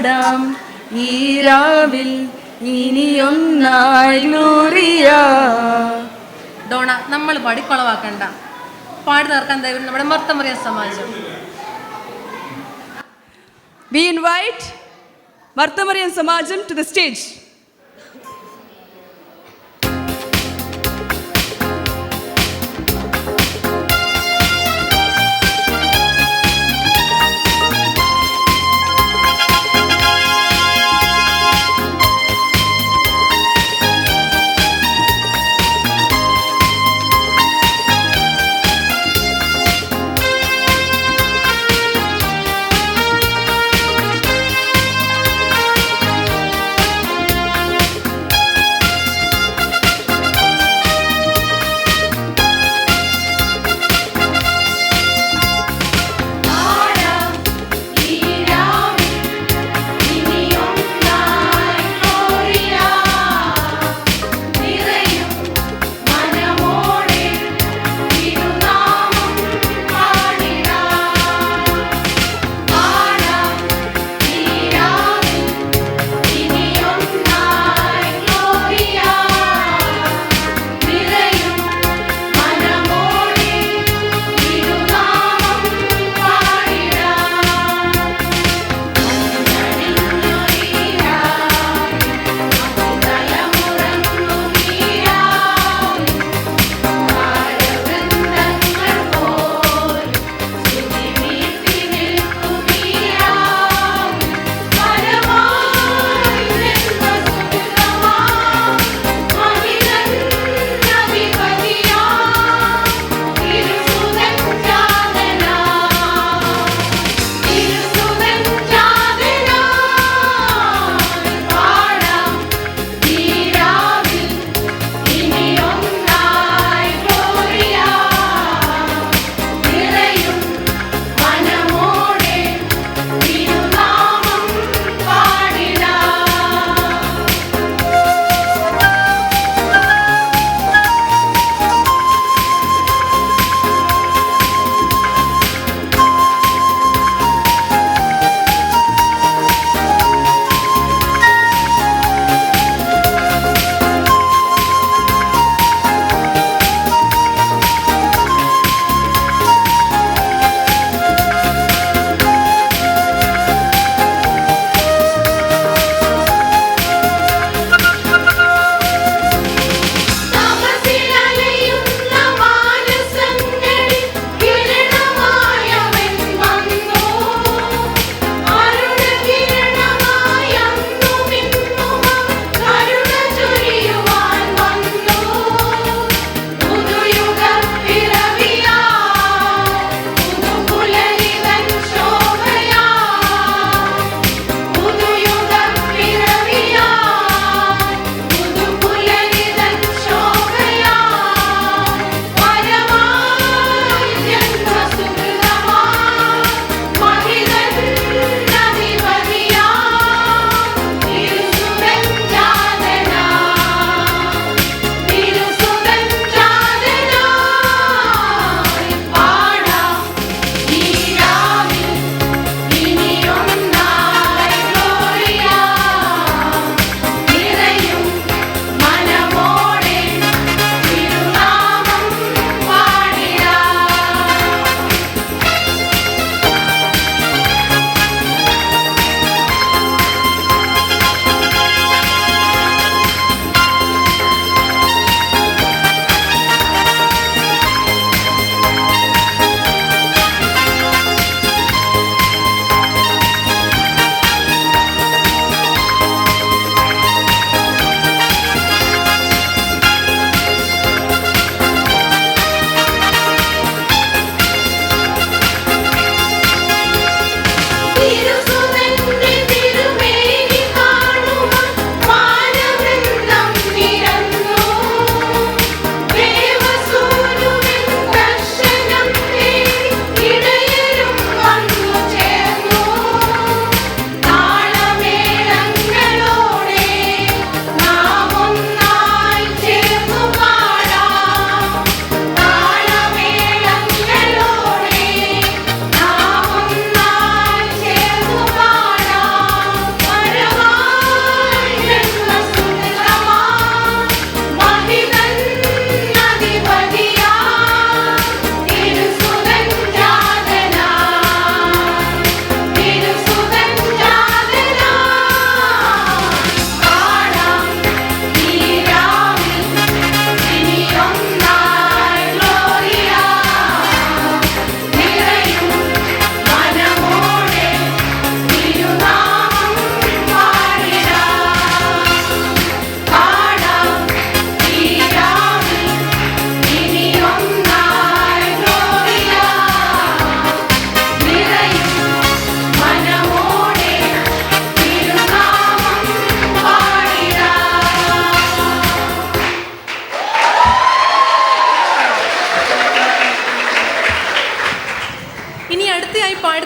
Speaker 1: പാടാം ഈ രാവിൽ ഇനിയൊന്നായി ഗ്ലോറിയ.
Speaker 2: ഡോണ, നമ്മൾ പാടി കൊളവാക്കണ്ട. പാടി തീർക്കാൻ ദൈവം നമ്മുടെ മർത്തമറിയ സമാജം.
Speaker 1: We invite Martha Mariam Samajam to the stage.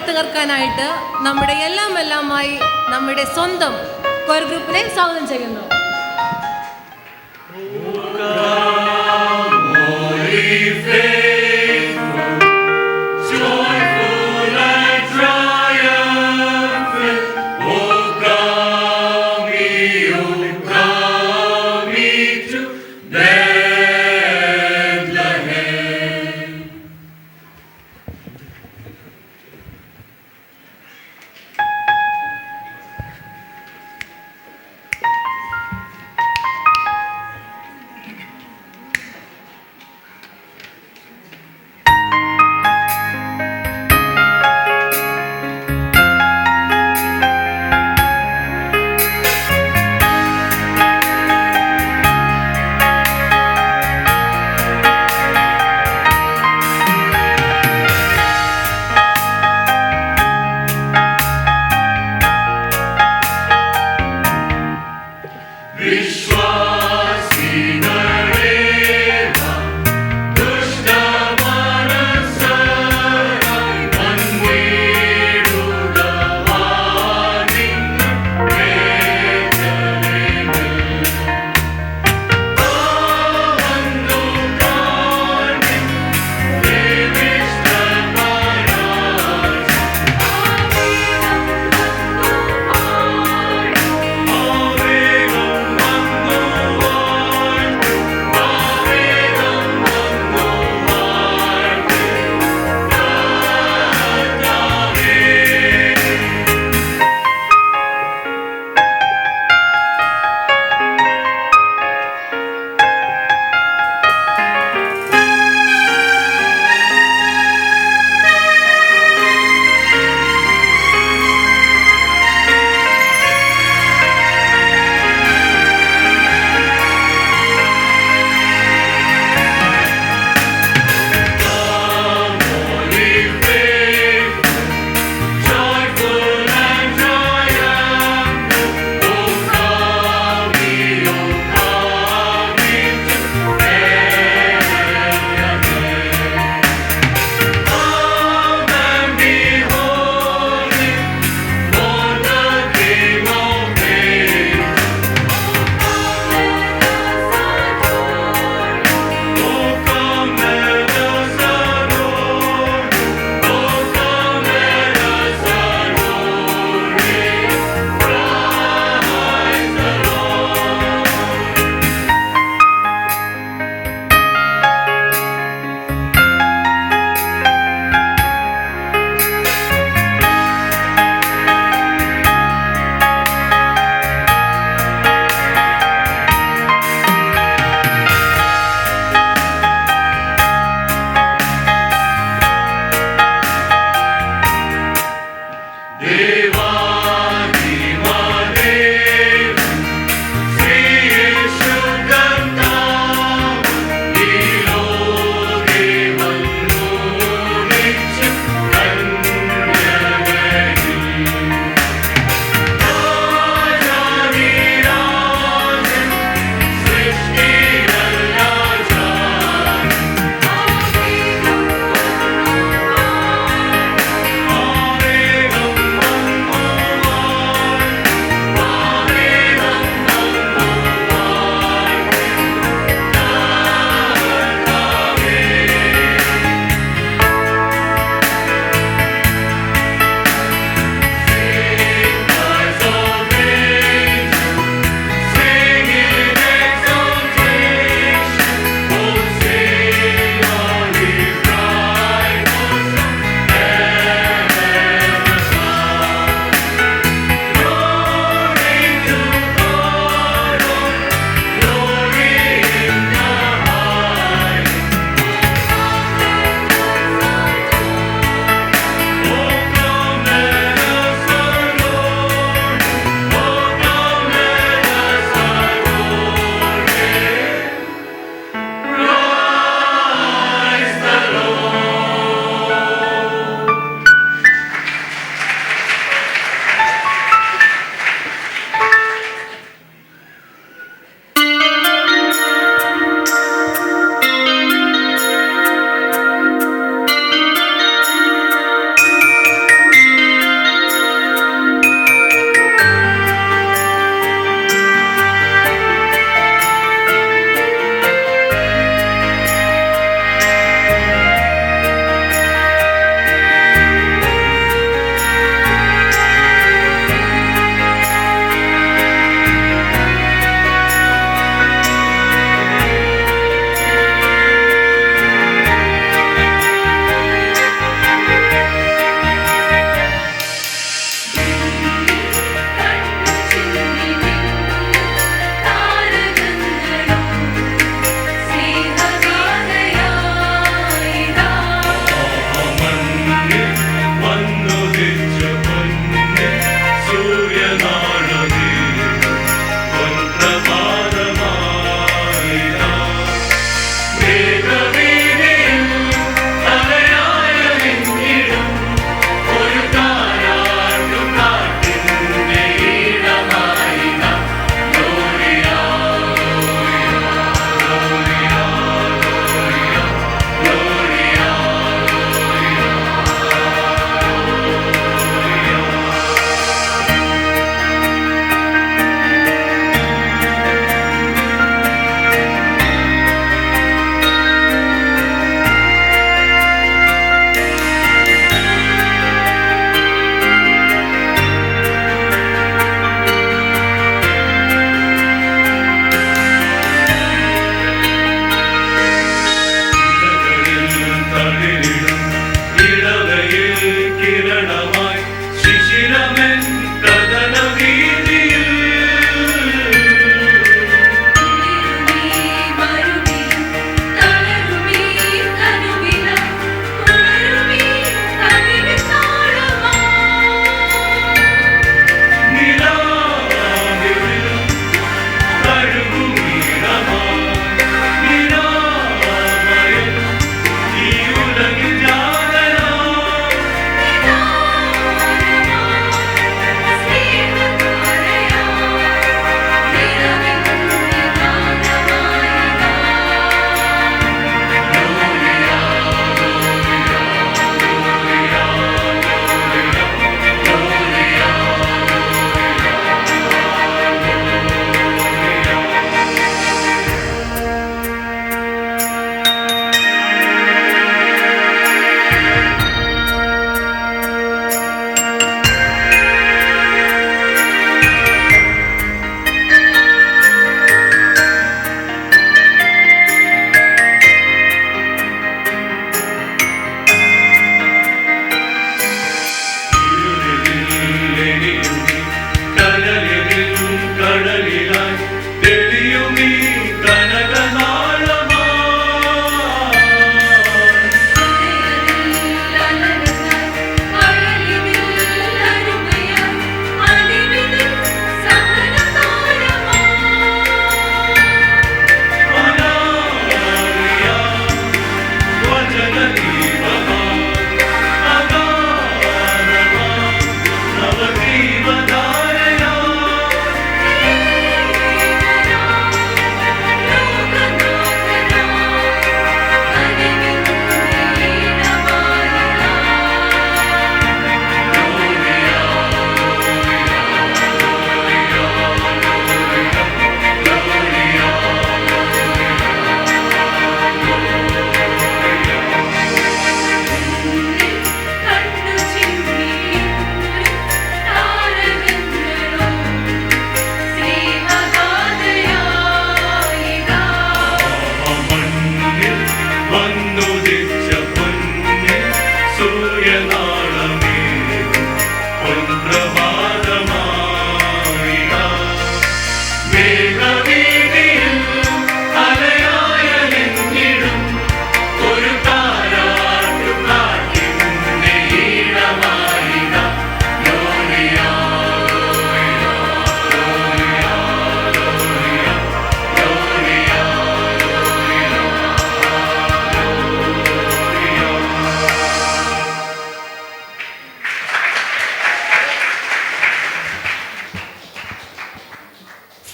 Speaker 2: പടുത്തുയർക്കാനായിട്ട് നമ്മുടെ എല്ലാമായി നമ്മുടെ സ്വന്തം കോർ ഗ്രൂപ്പിനെ സ്വാഗതം ചെയ്യുന്നു.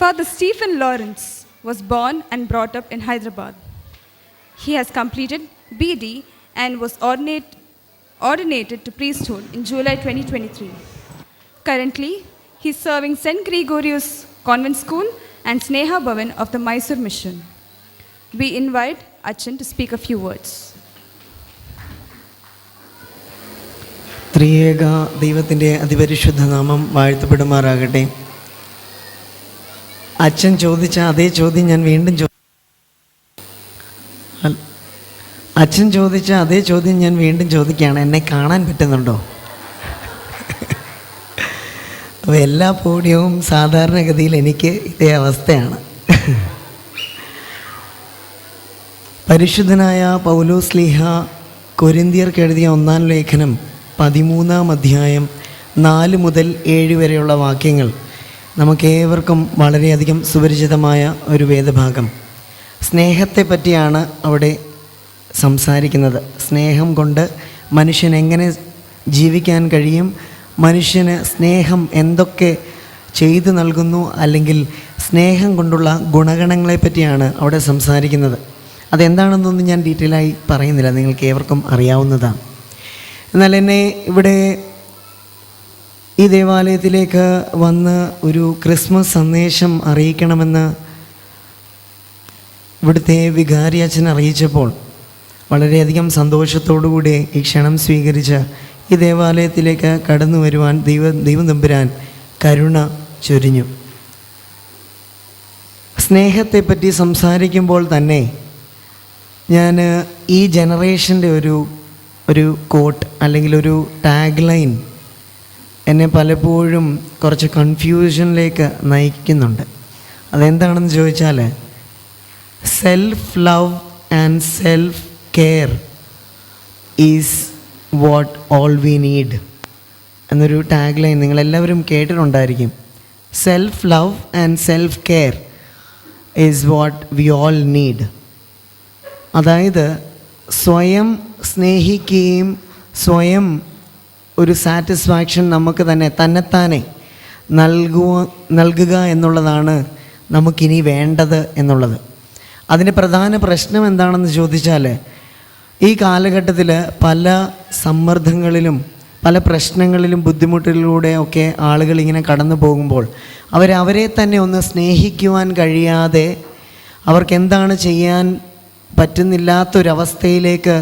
Speaker 1: Father Stephen Lawrence was born and brought up in Hyderabad. He has completed BD and was ordinated to priesthood in July 2023. Currently, he is serving St. Gregorius Convent School and Sneha Bhavan of the Mysore Mission. We invite Achan to speak a few words.
Speaker 5: ത്രിയേക ദൈവത്തിൻ്റെ അതിപരിശുദ്ധ നാമം വാഴ്ത്തപ്പെടുമാറാകട്ടെ. അച്ഛൻ ചോദിച്ച അതേ ചോദ്യം ഞാൻ വീണ്ടും ചോദിക്കുകയാണ്. എന്നെ കാണാൻ പറ്റുന്നുണ്ടോ? അപ്പോൾ എല്ലാ പോഡിയവും സാധാരണഗതിയിൽ എനിക്ക് ഇതേ അവസ്ഥയാണ്. പരിശുദ്ധനായ പൗലോസ് ശ്ലീഹ കൊരിന്ത്യർക്ക് എഴുതിയ 1-ാം ലേഖനം 13-ാം അധ്യായം 4 മുതൽ 7 വരെയുള്ള വാക്യങ്ങൾ നമുക്കേവർക്കും വളരെയധികം സുപരിചിതമായ ഒരു വേദഭാഗം. സ്നേഹത്തെ പറ്റിയാണ് അവിടെ സംസാരിക്കുന്നത്. സ്നേഹം കൊണ്ട് മനുഷ്യൻ എങ്ങനെ ജീവിക്കാൻ കഴിയും, മനുഷ്യന് സ്നേഹം എന്തൊക്കെ ചെയ്തു നൽകുന്നു, അല്ലെങ്കിൽ സ്നേഹം കൊണ്ടുള്ള ഗുണഗണങ്ങളെ പറ്റിയാണ് അവിടെ സംസാരിക്കുന്നത്. അതെന്താണെന്നൊന്നും ഞാൻ ഡീറ്റെയിലായി പറയുന്നില്ല, നിങ്ങൾക്ക് ഏവർക്കും അറിയാവുന്നതാണ്. എന്നാൽ എന്നെ ഇവിടെ ഈ ദേവാലയത്തിലേക്ക് വന്ന് ഒരു ക്രിസ്മസ് സന്ദേശം അറിയിക്കണമെന്ന് ഇവിടുത്തെ വികാരി അച്ഛൻ അറിയിച്ചപ്പോൾ വളരെയധികം സന്തോഷത്തോടുകൂടി ഈ ക്ഷണം സ്വീകരിച്ച് ഈ ദേവാലയത്തിലേക്ക് കടന്നു വരുവാൻ ദൈവം തമ്പുരാൻ കരുണ ചൊരിഞ്ഞു. സ്നേഹത്തെപ്പറ്റി സംസാരിക്കുമ്പോൾ തന്നെ ഞാൻ ഈ ജനറേഷൻ്റെ ഒരു കോട്ട് അല്ലെങ്കിൽ ഒരു ടാഗ് ലൈൻ എന്നെ പലപ്പോഴും കുറച്ച് കൺഫ്യൂഷനിലേക്ക് നയിക്കുന്നുണ്ട്. അതെന്താണെന്ന് ചോദിച്ചാൽ, self love and self care is what all we need എന്നൊരു ടാഗ് ലൈൻ നിങ്ങളെല്ലാവരും കേട്ടിട്ടുണ്ടായിരിക്കും. Self love and self care is what we all need. അതായത് സ്വയം സ്നേഹിക്കുകയും സ്വയം ഒരു സാറ്റിസ്ഫാക്ഷൻ നമുക്ക് തന്നെത്താനെ നൽകുക എന്നുള്ളതാണ് നമുക്കിനി വേണ്ടത് എന്നുള്ളത്. അതിൻ്റെ പ്രധാന പ്രശ്നം എന്താണെന്ന് ചോദിച്ചാൽ, ഈ കാലഘട്ടത്തിൽ പല സമ്മർദ്ദങ്ങളിലും പല പ്രശ്നങ്ങളിലും ബുദ്ധിമുട്ടിലൂടെയൊക്കെ ആളുകൾ ഇങ്ങനെ കടന്നു പോകുമ്പോൾ അവരെ തന്നെ ഒന്ന് സ്നേഹിക്കുവാൻ കഴിയാതെ അവർക്ക് എന്താണ് ചെയ്യാൻ പറ്റുന്നില്ലാത്തൊരവസ്ഥയിലേക്ക്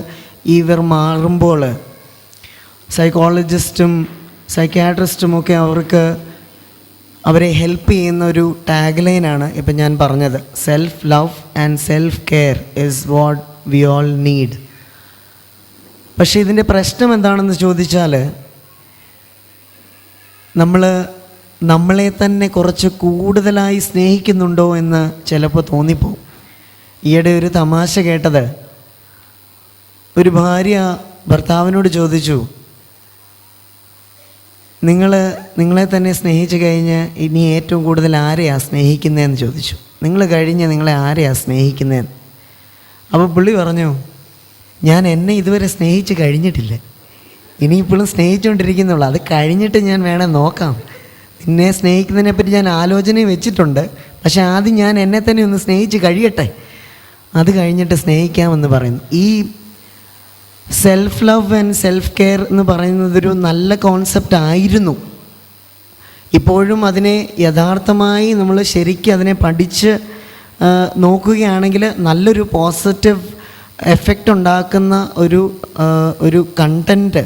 Speaker 5: ഇവർ മാറുമ്പോൾ സൈക്കോളജിസ്റ്റും സൈക്യാട്രിസ്റ്റുമൊക്കെ അവരെ ഹെൽപ്പ് ചെയ്യുന്ന ഒരു ടാഗ് ലൈനാണ് ഇപ്പം ഞാൻ പറഞ്ഞത്. Self love and self care is what we all need. പക്ഷേ ഇതിൻ്റെ പ്രശ്നം എന്താണെന്ന് ചോദിച്ചാൽ, നമ്മളെ തന്നെ കുറച്ച് കൂടുതലായി സ്നേഹിക്കുന്നുണ്ടോ എന്ന് ചിലപ്പോൾ തോന്നിപ്പോവും. ഈയിടെ ഒരു തമാശ കേട്ടത്, ഒരു ഭാര്യ ഭർത്താവിനോട് ചോദിച്ചു, നിങ്ങളെ തന്നെ സ്നേഹിച്ച് കഴിഞ്ഞ് ഇനി ഏറ്റവും കൂടുതൽ ആരെയാണ് സ്നേഹിക്കുന്നതെന്ന് ചോദിച്ചു. നിങ്ങൾ കഴിഞ്ഞ് നിങ്ങളെ ആരെയാണ് സ്നേഹിക്കുന്നതെന്ന്. അപ്പോൾ പുള്ളി പറഞ്ഞു, ഞാൻ എന്നെ ഇതുവരെ സ്നേഹിച്ച് കഴിഞ്ഞിട്ടില്ല, ഇനിയിപ്പോഴും സ്നേഹിച്ചുകൊണ്ടിരിക്കുന്നുള്ളൂ, അത് കഴിഞ്ഞിട്ട് ഞാൻ വേണേൽ നോക്കാം. നിന്നെ സ്നേഹിക്കുന്നതിനെപ്പറ്റി ഞാൻ ആലോചനയും വെച്ചിട്ടുണ്ട്, പക്ഷേ ആദ്യം ഞാൻ എന്നെ തന്നെ ഒന്ന് സ്നേഹിച്ച് കഴിയട്ടെ, അത് കഴിഞ്ഞിട്ട് സ്നേഹിക്കാമെന്ന് പറയുന്നു. ഈ self love and self care എന്ന് പറയുന്നതൊരു നല്ല കോൺസെപ്റ്റ് ആയിരുന്നു. ഇപ്പോഴും അതിനെ യഥാർത്ഥമായി നമ്മൾ ശരിക്കും അതിനെ പഠിച്ച് നോക്കുകയാണെങ്കിൽ നല്ലൊരു പോസിറ്റീവ് എഫക്റ്റ് ഉണ്ടാക്കുന്ന ഒരു കണ്ടൻറ്റ്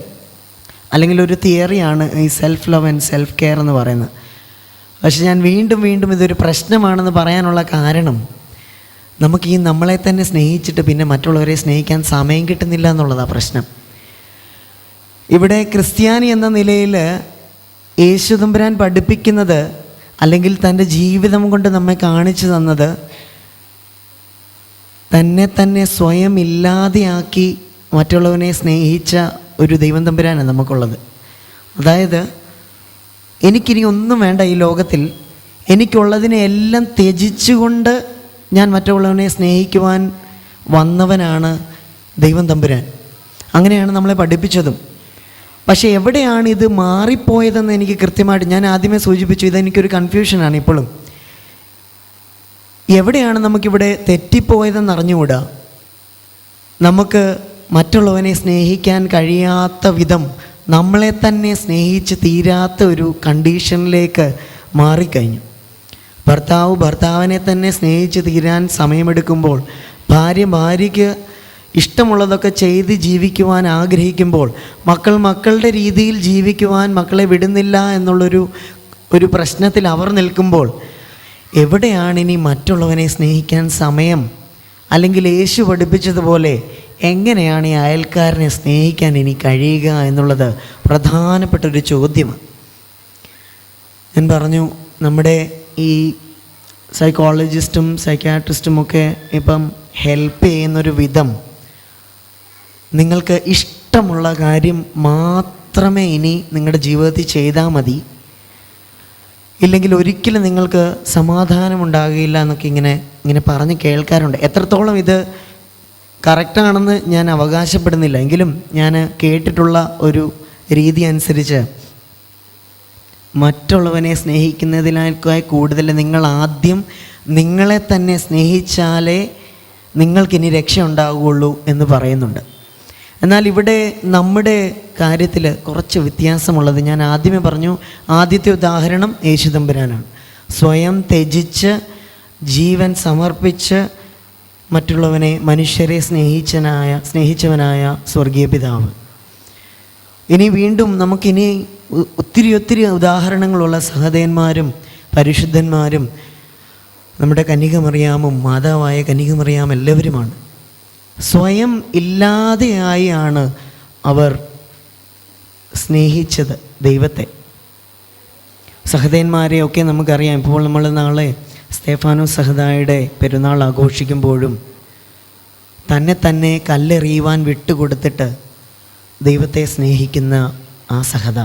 Speaker 5: അല്ലെങ്കിൽ ഒരു തിയറിയാണ് ഈ self love and self care എന്ന് പറയുന്നത്. പക്ഷെ ഞാൻ വീണ്ടും ഇതൊരു പ്രശ്നമാണെന്ന് പറയാനുള്ള കാരണം, നമുക്ക് ഈ നമ്മളെ തന്നെ സ്നേഹിച്ചിട്ട് പിന്നെ മറ്റുള്ളവരെ സ്നേഹിക്കാൻ സമയം കിട്ടുന്നില്ല എന്നുള്ളതാണ് പ്രശ്നം. ഇവിടെ ക്രിസ്ത്യാനി എന്ന നിലയിൽ യേശു തമ്പുരാൻ പഠിപ്പിക്കുന്നത്, അല്ലെങ്കിൽ തൻ്റെ ജീവിതം കൊണ്ട് നമ്മെ കാണിച്ചു തന്നത്, തന്നെ സ്വയം ഇല്ലാതെയാക്കി മറ്റുള്ളവനെ സ്നേഹിച്ച ഒരു ദൈവം തമ്പുരാനാണ് നമുക്കുള്ളത്. അതായത് എനിക്കിനി ഒന്നും വേണ്ട ഈ ലോകത്തിൽ, എനിക്കുള്ളതിനെ എല്ലാം ത്യജിച്ചുകൊണ്ട് ഞാൻ മറ്റുള്ളവനെ സ്നേഹിക്കുവാൻ വന്നവനാണ് ദൈവം തമ്പുരാൻ. അങ്ങനെയാണ് നമ്മളെ പഠിപ്പിച്ചതും. പക്ഷേ എവിടെയാണ് ഇത് മാറിപ്പോയതെന്ന് എനിക്ക് കൃത്യമായിട്ട്, ഞാൻ ആദ്യമേ സൂചിപ്പിച്ചു, ഇതെനിക്കൊരു കൺഫ്യൂഷനാണ് ഇപ്പോഴും. എവിടെയാണ് നമുക്കിവിടെ തെറ്റിപ്പോയതെന്ന് അറിഞ്ഞുകൂടാ. നമുക്ക് മറ്റുള്ളവനെ സ്നേഹിക്കാൻ കഴിയാത്ത വിധം നമ്മളെ തന്നെ സ്നേഹിച്ച് തീരാത്ത ഒരു കണ്ടീഷനിലേക്ക് മാറിക്കഴിഞ്ഞു. ഭർത്താവിനെ തന്നെ സ്നേഹിച്ച് തീരാൻ സമയമെടുക്കുമ്പോൾ, ഭാര്യയ്ക്ക് ഇഷ്ടമുള്ളതൊക്കെ ചെയ്ത് ജീവിക്കുവാൻ ആഗ്രഹിക്കുമ്പോൾ, മക്കളുടെ രീതിയിൽ ജീവിക്കുവാൻ മക്കളെ വിടുന്നില്ല എന്നുള്ളൊരു പ്രശ്നത്തിൽ അവർ നിൽക്കുമ്പോൾ, എവിടെയാണ് ഇനി മറ്റുള്ളവനെ സ്നേഹിക്കാൻ സമയം? അല്ലെങ്കിൽ യേശു പഠിപ്പിച്ചതുപോലെ എങ്ങനെയാണ് ഈ അയൽക്കാരനെ സ്നേഹിക്കാൻ ഇനി കഴിയുക എന്നുള്ളത് പ്രധാനപ്പെട്ടൊരു ചോദ്യമാണ്. ഞാൻ പറഞ്ഞു, നമ്മുടെ ഈ സൈക്കോളജിസ്റ്റും സൈക്യാട്രിസ്റ്റുമൊക്കെ ഇപ്പം ഹെൽപ്പ് ചെയ്യുന്നൊരു വിധം, നിങ്ങൾക്ക് ഇഷ്ടമുള്ള കാര്യം മാത്രമേ ഇനി നിങ്ങളുടെ ജീവിതത്തിൽ ചെയ്താൽ മതി, ഇല്ലെങ്കിൽ ഒരിക്കലും നിങ്ങൾക്ക് സമാധാനമുണ്ടാകുകയില്ല എന്നൊക്കെ ഇങ്ങനെ പറഞ്ഞ് കേൾക്കാറുണ്ട്. എത്രത്തോളം ഇത് കറക്റ്റാണെന്ന് ഞാൻ അവകാശപ്പെടുന്നില്ല, എങ്കിലും ഞാൻ കേട്ടിട്ടുള്ള ഒരു രീതി അനുസരിച്ച് മറ്റുള്ളവനെ സ്നേഹിക്കുന്നതിനേക്കാൾ കൂടുതൽ നിങ്ങൾ ആദ്യം നിങ്ങളെ തന്നെ സ്നേഹിച്ചാലേ നിങ്ങൾക്കിനി രക്ഷ ഉണ്ടാവുകയുള്ളൂ എന്ന് പറയുന്നുണ്ട്. എന്നാൽ ഇവിടെ നമ്മുടെ കാര്യത്തിൽ കുറച്ച് വ്യത്യാസമുള്ളത് ഞാൻ ആദ്യമേ പറഞ്ഞു. ആദ്യത്തെ ഉദാഹരണം യേശു തമ്പുരാനാണ്. സ്വയം ത്യജിച്ച് ജീവൻ സമർപ്പിച്ച് മറ്റുള്ളവനെ, മനുഷ്യരെ സ്നേഹിച്ചവനായ സ്വർഗീയ പിതാവ്. ഇനി വീണ്ടും നമുക്കിനി ഒത്തിരി ഉദാഹരണങ്ങളുള്ള സഹദേവന്മാരും പരിശുദ്ധന്മാരും നമ്മുടെ കന്യകമറിയാമും മാതാവായ കന്യകമറിയാം എല്ലാവരുമാണ്. സ്വയം ഇല്ലാതെയായാണ് അവർ സ്നേഹിച്ചത് ദൈവത്തെ. സഹദേന്മാരെയൊക്കെ നമുക്കറിയാം. ഇപ്പോൾ നമ്മൾ നാളെ സ്തേഫാനോസ് സഹദായുടെ പെരുന്നാൾ ആഘോഷിക്കുമ്പോഴും തന്നെ കല്ലെറിയുവാൻ വിട്ടുകൊടുത്തിട്ട് ദൈവത്തെ സ്നേഹിക്കുന്ന ആ സഹദ.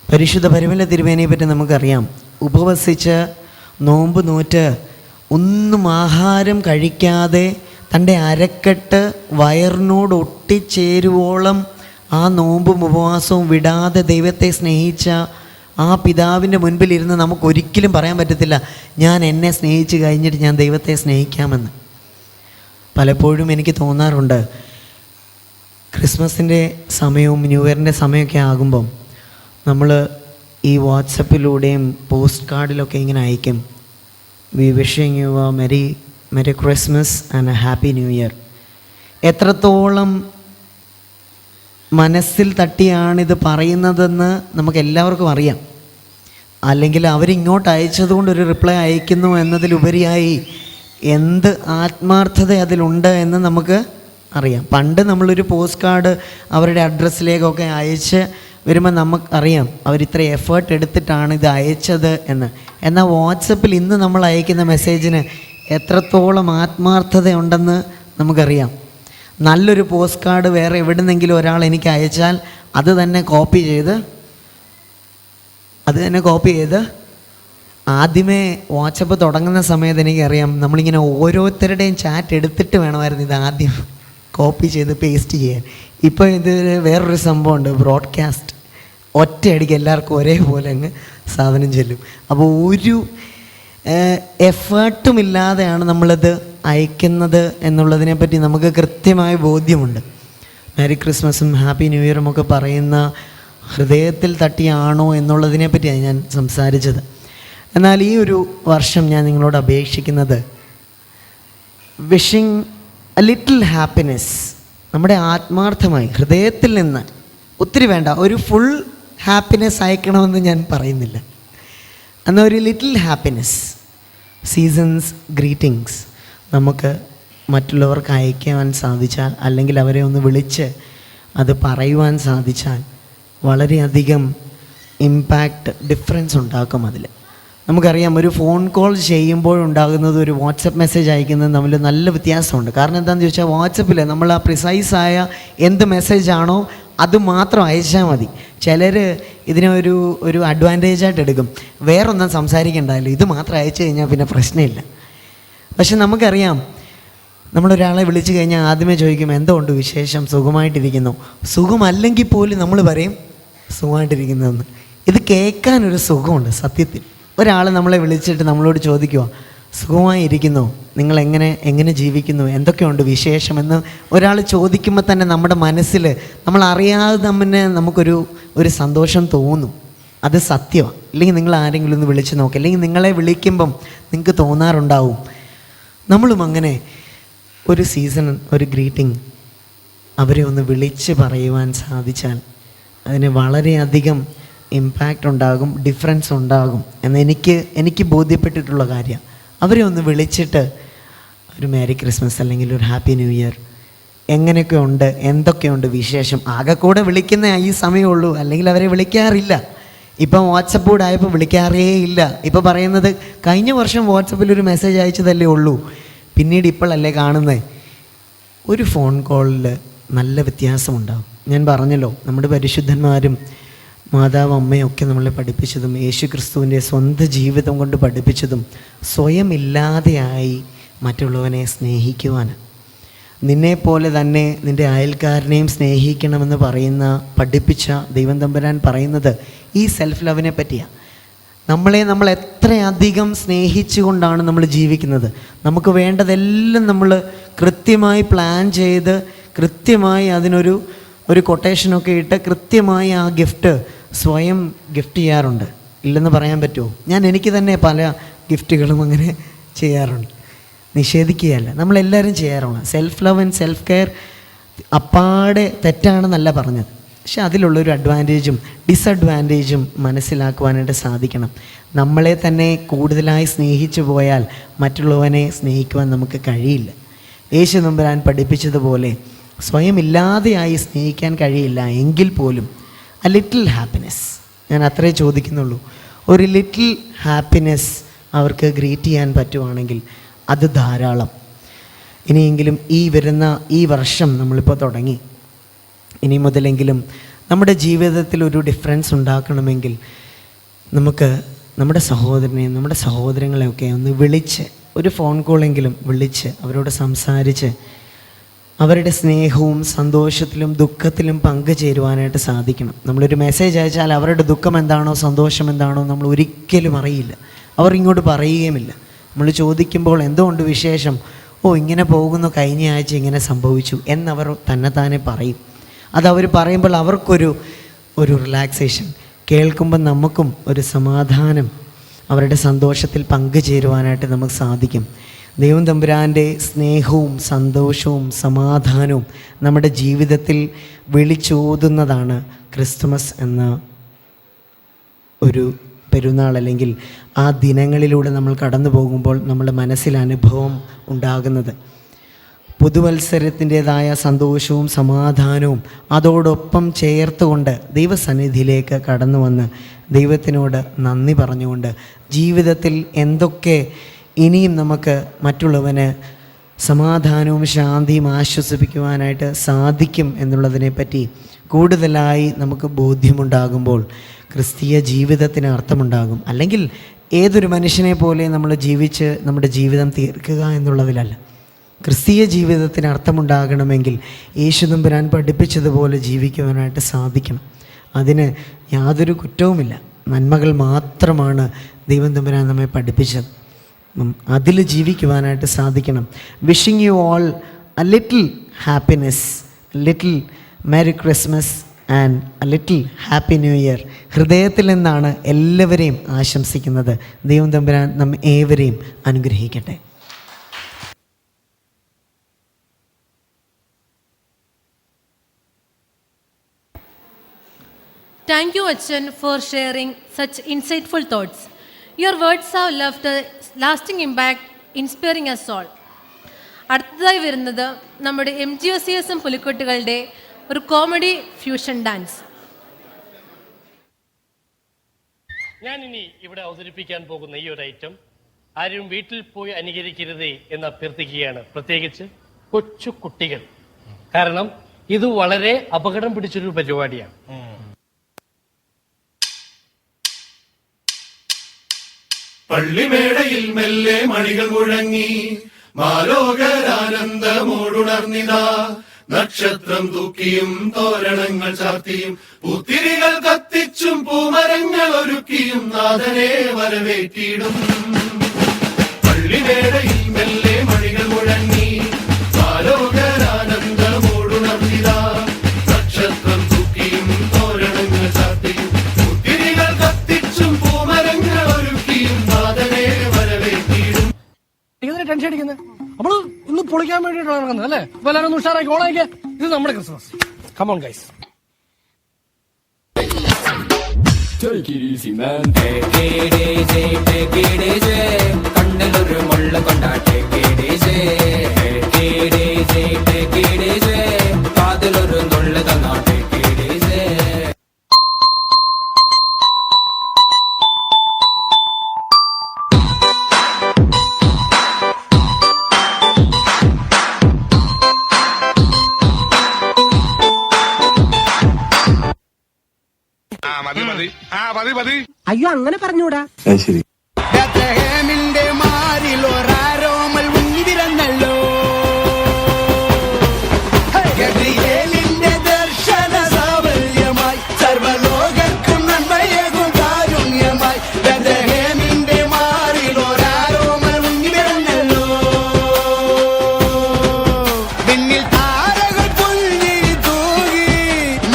Speaker 5: പരിശുദ്ധ പരിമല തിരുമേനിയെ പറ്റി നമുക്കറിയാം. ഉപവസിച്ച് നോമ്പ് നോറ്റ് ഒന്നും ആഹാരം കഴിക്കാതെ തൻ്റെ അരക്കെട്ട് വയറിനോട് ഒട്ടിച്ചേരുവോളം ആ നോമ്പും ഉപവാസവും വിടാതെ ദൈവത്തെ സ്നേഹിച്ച ആ പിതാവിൻ്റെ മുൻപിലിരുന്ന് നമുക്കൊരിക്കലും പറയാൻ പറ്റത്തില്ല, ഞാൻ എന്നെ സ്നേഹിച്ച് കഴിഞ്ഞിട്ട് ഞാൻ ദൈവത്തെ സ്നേഹിക്കാമെന്ന്. പലപ്പോഴും എനിക്ക് തോന്നാറുണ്ട്, ക്രിസ്മസിൻ്റെ സമയവും ന്യൂ ഇയറിൻ്റെ സമയമൊക്കെ ആകുമ്പം നമ്മൾ ഈ വാട്സപ്പിലൂടെയും പോസ്റ്റ് കാർഡിലൊക്കെ ഇങ്ങനെ അയക്കും, we wishing you a merry Christmas and a happy new year. എത്രത്തോളം മനസ്സിൽ തട്ടിയാണിത് പറയുന്നതെന്ന് നമുക്ക് എല്ലാവർക്കും അറിയാം. അല്ലെങ്കിൽ അവരിങ്ങോട്ട് അയച്ചതുകൊണ്ട് ഒരു റിപ്ലൈ അയക്കുന്നു എന്നതിലുപരിയായി എന്ത് ആത്മാർത്ഥത അതിലുണ്ട് എന്ന് നമുക്ക് അറിയാം. പണ്ട് നമ്മളൊരു പോസ്റ്റ് കാർഡ് അവരുടെ അഡ്രസ്സിലേക്കൊക്കെ അയച്ച് വരുമ്പോൾ നമുക്കറിയാം അവരിത്ര എഫേർട്ട് എടുത്തിട്ടാണ് ഇത് അയച്ചത് എന്ന്. എന്നാൽ വാട്സപ്പിൽ ഇന്ന് നമ്മൾ അയക്കുന്ന മെസ്സേജിന് എത്രത്തോളം ആത്മാർത്ഥതയുണ്ടെന്ന് നമുക്കറിയാം. നല്ലൊരു പോസ്റ്റ് കാർഡ് വേറെ എവിടുന്നെങ്കിലും ഒരാൾ എനിക്ക് അയച്ചാൽ അത് തന്നെ കോപ്പി ചെയ്ത് ആദ്യമേ വാട്സപ്പ് തുടങ്ങുന്ന സമയത്ത് എനിക്കറിയാം നമ്മളിങ്ങനെ ഓരോരുത്തരുടെയും ചാറ്റ് എടുത്തിട്ട് വേണമായിരുന്നു ഇത് ആദ്യം കോപ്പി ചെയ്ത് പേസ്റ്റ് ചെയ്യാൻ. ഇപ്പോൾ ഇത് വേറൊരു സംഭവമുണ്ട്, ബ്രോഡ്കാസ്റ്റ്. ഒറ്റയടിക്ക് എല്ലാവർക്കും ഒരേപോലെ അങ്ങ് സാധനം ചെല്ലും. അപ്പോൾ ഒരു എഫേർട്ടും ഇല്ലാതെയാണ് നമ്മളത് അയക്കുന്നത് എന്നുള്ളതിനെപ്പറ്റി നമുക്ക് കൃത്യമായ ബോധ്യമുണ്ട്. മേരി ക്രിസ്മസും ഹാപ്പി ന്യൂ ഇയറും ഒക്കെ പറയുന്ന ഹൃദയത്തിൽ തട്ടിയാണോ എന്നുള്ളതിനെപ്പറ്റിയാണ് ഞാൻ സംസാരിച്ചത്. എന്നാൽ ഈ ഒരു വർഷം ഞാൻ നിങ്ങളോട് അപേക്ഷിക്കുന്നത്, വിഷിങ് എ ലിറ്റിൽ ഹാപ്പിനെസ്, നമ്മുടെ ആത്മാർത്ഥമായി ഹൃദയത്തിൽ നിന്ന്, ഒത്തിരി വേണ്ട, ഒരു ഫുൾ ഹാപ്പിനെസ് അയക്കണമെന്ന് ഞാൻ പറയുന്നില്ല, എന്നാൽ ഒരു ലിറ്റിൽ ഹാപ്പിനെസ്, സീസൺസ് ഗ്രീറ്റിങ്സ് നമുക്ക് മറ്റുള്ളവർക്ക് അയക്കുവാൻ സാധിച്ചാൽ, അല്ലെങ്കിൽ അവരെ ഒന്ന് വിളിച്ച് അത് പറയുവാൻ സാധിച്ചാൽ വളരെയധികം ഇമ്പാക്റ്റ്, ഡിഫറൻസ് ഉണ്ടാക്കും. അതിൽ നമുക്കറിയാം, ഒരു ഫോൺ കോൾ ചെയ്യുമ്പോഴുണ്ടാകുന്നത് ഒരു വാട്സപ്പ് മെസ്സേജ് അയക്കുന്നത് തമ്മിൽ നല്ല വ്യത്യാസമുണ്ട്. കാരണം എന്താണെന്ന് ചോദിച്ചാൽ, വാട്സപ്പിൽ നമ്മൾ ആ പ്രിസൈസായ എന്ത് മെസ്സേജാണോ അത് മാത്രം അയച്ചാൽ മതി. ചിലർ ഇതിനെ ഒരു അഡ്വാൻറ്റേജായിട്ട് എടുക്കും, വേറൊന്നും സംസാരിക്കണ്ടല്ലോ, ഇത് മാത്രം അയച്ചു കഴിഞ്ഞാൽ പിന്നെ പ്രശ്നമില്ല. പക്ഷെ നമുക്കറിയാം, നമ്മളൊരാളെ വിളിച്ചു കഴിഞ്ഞാൽ ആദ്യമേ ചോദിക്കും, എന്തുകൊണ്ട് വിശേഷം, സുഖമായിട്ടിരിക്കുന്നു. സുഖമല്ലെങ്കിൽ പോലും നമ്മൾ പറയും സുഖമായിട്ടിരിക്കുന്നതെന്ന്. ഇത് കേൾക്കാനൊരു സുഖമുണ്ട് സത്യത്തിൽ. ഒരാൾ നമ്മളെ വിളിച്ചിട്ട് നമ്മളോട് ചോദിക്കുക, സുഖമായി ഇരിക്കുന്നോ, നിങ്ങൾ എങ്ങനെ ജീവിക്കുന്നു, എന്തൊക്കെയുണ്ട് വിശേഷമെന്ന് ഒരാൾ ചോദിക്കുമ്പോൾ തന്നെ നമ്മുടെ മനസ്സിൽ നമ്മൾ അറിയാതെ നമുക്കൊരു സന്തോഷം തോന്നും. അത് സത്യമാണ്. അല്ലെങ്കിൽ നിങ്ങൾ ആരെങ്കിലും ഒന്ന് വിളിച്ച് നോക്കുക, അല്ലെങ്കിൽ നിങ്ങളെ വിളിക്കുമ്പം നിങ്ങൾക്ക് തോന്നാറുണ്ടാവും, നമ്മളും അങ്ങനെ ഒരു സീസൺ, ഒരു ഗ്രീറ്റിംഗ് അവരെ ഒന്ന് വിളിച്ച് പറയുവാൻ സാധിച്ചാൽ അതിന് വളരെയധികം ഇമ്പാക്റ്റ് ഉണ്ടാകും, ഡിഫറൻസ് ഉണ്ടാകും എന്ന് എനിക്ക് ബോധ്യപ്പെട്ടിട്ടുള്ള കാര്യം. അവരെ ഒന്ന് വിളിച്ചിട്ട് ഒരു മേരി ക്രിസ്മസ് അല്ലെങ്കിൽ ഒരു ഹാപ്പി ന്യൂ ഇയർ, എങ്ങനെയൊക്കെ ഉണ്ട്, എന്തൊക്കെയുണ്ട് വിശേഷം, ആകെ കൂടെ വിളിക്കുന്ന ഈ സമയമുള്ളൂ, അല്ലെങ്കിൽ അവരെ വിളിക്കാറില്ല. ഇപ്പം വാട്സപ്പ് കൂടെ ആയപ്പോൾ വിളിക്കാറേ ഇല്ല. ഇപ്പോൾ പറയുന്നത് കഴിഞ്ഞ വർഷം വാട്സപ്പിലൊരു മെസ്സേജ് അയച്ചതല്ലേ ഉള്ളൂ, പിന്നീട് ഇപ്പോഴല്ലേ കാണുന്നത്. ഒരു ഫോൺ കോളിൽ നല്ല വ്യത്യാസമുണ്ടാകും. ഞാൻ പറഞ്ഞല്ലോ, നമ്മുടെ പരിശുദ്ധന്മാരും മാതാവ് അമ്മയൊക്കെ നമ്മളെ പഠിപ്പിച്ചതും യേശു ക്രിസ്തുവിൻ്റെ സ്വന്തം ജീവിതം കൊണ്ട് പഠിപ്പിച്ചതും സ്വയം ഇല്ലാതെയായി മറ്റുള്ളവനെ സ്നേഹിക്കുവാൻ. നിന്നെപ്പോലെ തന്നെ നിൻ്റെ അയൽക്കാരനെയും സ്നേഹിക്കണമെന്ന് പഠിപ്പിച്ച ദൈവം തമ്പുരാൻ പറയുന്നത് ഈ സെൽഫ് ലവിനെ പറ്റിയാണ്. നമ്മൾ എത്രയധികം സ്നേഹിച്ചുകൊണ്ടാണ് നമ്മൾ ജീവിക്കുന്നത്. നമുക്ക് വേണ്ടതെല്ലാം നമ്മൾ കൃത്യമായി പ്ലാൻ ചെയ്ത്, കൃത്യമായി അതിനൊരു കൊട്ടേഷനൊക്കെ ഇട്ട് കൃത്യമായി ആ ഗിഫ്റ്റ് സ്വയം ഗിഫ്റ്റ് ചെയ്യാറുണ്ട്. ഇല്ലെന്ന് പറയാൻ പറ്റുമോ? എനിക്ക് തന്നെ പല ഗിഫ്റ്റുകളും അങ്ങനെ ചെയ്യാറുണ്ട്, നിഷേധിക്കുകയല്ല, നമ്മളെല്ലാവരും ചെയ്യാറുണ്ട്. Self love and self care അപ്പാടെ തെറ്റാണെന്നല്ല പറഞ്ഞത്, പക്ഷെ അതിലുള്ളൊരു അഡ്വാൻറ്റേജും ഡിസഡ്വാൻറ്റേജും മനസ്സിലാക്കുവാനായിട്ട് സാധിക്കണം. നമ്മളെ തന്നെ കൂടുതലായി സ്നേഹിച്ചു പോയാൽ മറ്റുള്ളവനെ സ്നേഹിക്കുവാൻ നമുക്ക് കഴിയില്ല. യേശു തമ്പുരാൻ പഠിപ്പിച്ചതുപോലെ സ്വയം ഇല്ലാതെയായി സ്നേഹിക്കാൻ കഴിയില്ല. എങ്കിൽ പോലും a little happiness, ഞാൻ അത്രേ ചോദിക്കുന്നുള്ളൂ. ഒരു ലിറ്റിൽ ഹാപ്പിനെസ് അവർക്ക് ഗ്രീറ്റ് ചെയ്യാൻ പറ്റുവാണെങ്കിൽ അത് ധാരാളം. ഇനിയെങ്കിലും ഈ വർഷം നമ്മളിപ്പോൾ തുടങ്ങി, ഇനി മുതലെങ്കിലും നമ്മുടെ ജീവിതത്തിൽ ഒരു ഡിഫറൻസ് ഉണ്ടാക്കണമെങ്കിൽ നമുക്ക് നമ്മുടെ സഹോദരനെയും നമ്മുടെ സഹോദരങ്ങളെയൊക്കെ ഒന്ന് വിളിച്ച്, ഒരു ഫോൺ കോളെങ്കിലും വിളിച്ച് അവരോട് സംസാരിച്ച് അവരുടെ സ്നേഹവും സന്തോഷത്തിലും ദുഃഖത്തിലും പങ്കുചേരുവാനായിട്ട് സാധിക്കണം. നമ്മളൊരു മെസ്സേജ് അയച്ചാൽ അവരുടെ ദുഃഖം എന്താണോ സന്തോഷം എന്താണോ നമ്മൾ ഒരിക്കലും അറിയില്ല, അവർ ഇങ്ങോട്ട് പറയുകയുമില്ല. നമ്മൾ ചോദിക്കുമ്പോൾ എന്തുകൊണ്ട് വിശേഷം, ഇങ്ങനെ പോകുന്നു, കഴിഞ്ഞ ആഴ്ച ഇങ്ങനെ സംഭവിച്ചു എന്നവർ തന്നെത്താനെ പറയും. അതവർ പറയുമ്പോൾ അവർക്കൊരു റിലാക്സേഷൻ, കേൾക്കുമ്പോൾ നമുക്കും ഒരു സമാധാനം, അവരുടെ സന്തോഷത്തിൽ പങ്കുചേരുവാനായിട്ട് നമുക്ക് സാധിക്കും. ദൈവം തമ്പുരാൻ്റെ സ്നേഹവും സന്തോഷവും സമാധാനവും നമ്മുടെ ജീവിതത്തിൽ വിളിച്ചോതുന്നതാണ് ക്രിസ്തുമസ് എന്ന ഒരു പെരുന്നാൾ. അല്ലെങ്കിൽ ആ ദിനങ്ങളിലൂടെ നമ്മൾ കടന്നു പോകുമ്പോൾ നമ്മുടെ മനസ്സിൽ അനുഭവം ഉണ്ടാകുന്നത് പുതുവത്സരത്തിൻ്റെതായ സന്തോഷവും സമാധാനവും അതോടൊപ്പം ചേർത്തുകൊണ്ട് ദൈവസന്നിധിയിലേക്ക് കടന്നു വന്ന് ദൈവത്തിനോട് നന്ദി പറഞ്ഞുകൊണ്ട് ജീവിതത്തിൽ എന്തൊക്കെ ഇനിയും നമുക്ക് മറ്റുള്ളവന് സമാധാനവും ശാന്തിയും ആശ്വസിപ്പിക്കുവാനായിട്ട് സാധിക്കും എന്നുള്ളതിനെപ്പറ്റി കൂടുതലായി നമുക്ക് ബോധ്യമുണ്ടാകുമ്പോൾ ക്രിസ്തീയ ജീവിതത്തിന് അർത്ഥമുണ്ടാകും. അല്ലെങ്കിൽ ഏതൊരു മനുഷ്യനെ പോലെ നമ്മൾ ജീവിച്ച് നമ്മുടെ ജീവിതം തീർക്കുക എന്നുള്ളതിലല്ല. ക്രിസ്തീയ ജീവിതത്തിന് അർത്ഥമുണ്ടാകണമെങ്കിൽ യേശുതമ്പുരാൻ പഠിപ്പിച്ചതുപോലെ ജീവിക്കുവാനായിട്ട് സാധിക്കണം. അതിന് യാതൊരു കുറ്റവുമില്ല, നന്മകൾ മാത്രമാണ് ദൈവം തമ്പുരാൻ നമ്മെ പഠിപ്പിച്ചത്. അതിൽ ജീവിക്കുവാനായിട്ട് സാധിക്കണം. Wishing you all A little happiness, little merry Christmas and A little happy new year. ഹൃദയത്തിൽ നിന്നാണ് എല്ലാവരെയും ആശംസിക്കുന്നത്. ദൈവം തമ്പുരാൻ നമ്മെ ഏവരെയും അനുഗ്രഹിക്കട്ടെ.
Speaker 2: Thank you, Achan, for sharing such insightful thoughts. Your words have left a lasting impact, inspiring us all. അടുത്തതായി വരുന്നത് നമ്മുടെ MGOCSM പുലിക്കുട്ടികളുടെ ഒരു കോമഡി ഫ്യൂഷൻ ഡാൻസ്.
Speaker 6: ഞാൻ ഇനി ഇവിടെ അവതരിപ്പിക്കാൻ പോകുന്ന ഈ ഒരു ഐറ്റം ആരും വീട്ടിൽ പോയി അനുകരിക്കരുതേ എന്ന് അഭ്യർത്ഥിക്കുകയാണ്, പ്രത്യേകിച്ച് കൊച്ചു കുട്ടികൾ. കാരണം ഇത് വളരെ അപകടം പിടിച്ചൊരു പരിപാടിയാണ്.
Speaker 7: പള്ളിമേടയിൽ മെല്ലെ മണികൾ മുഴങ്ങി, മാലോകരാനന്ദമോടുണർന്നിതാ. നക്ഷത്രം തൂക്കിയും തോരണങ്ങൾ ചാർത്തിയും പൂത്തിരികൾ കത്തിച്ചും പൂമരങ്ങൾ ഒരുക്കിയും നാഥനെ വരവേറ്റിടും. പള്ളിമേടയിൽ മെല്ലെ മണികൾ മുഴങ്ങി, മാലോകരാനന്ദമോടുണർന്നിതാ. നക്ഷത്രം തൂക്കിയും തോരണങ്ങൾ ചാർത്തിയും പൂത്തിരികൾ കത്തിച്ചും പൂമരങ്ങൾ ഒരുക്കിയും നാഥനെ വരവേറ്റിടും.
Speaker 6: ടെൻഷൻ അടിക്കുന്നത് നമ്മള് ഒന്ന് പൊളിക്കാൻ വേണ്ടിയിട്ടാണ് ഇറങ്ങുന്നത് അല്ലേ? അപ്പൊ എല്ലാവരും ഒന്ന് ഉഷാറാക്കി ഓണായിക്കേ. ഇത് നമ്മുടെ Christmas. Come on guys.
Speaker 8: Take it easy man. Take it easy, take it easy. കണ്ണിലൊരു മുള്ള കൊണ്ടാ take it easy. Take it easy, take it easy. കാതിലൊരു നുള്ളു തന്നാ take it easy.
Speaker 9: അയ്യോ അങ്ങനെ പറഞ്ഞൂടാ. മാറിൽ ഒരാരോമൽ ഉണ്ണി പിറന്നല്ലോ. ഗബ്രിയേലിന്റെ ദർശന സാവല്യമായി സർവലോകർക്കും നന്മയേകും കാരുണ്യമായി. ബെത്ലഹേമിന്റെ മാറിൽ ഒരാരോമൽ ഉണ്ണി പിറന്നല്ലോ. പിന്നിൽ താരകൾ പുൽകി തൂകി,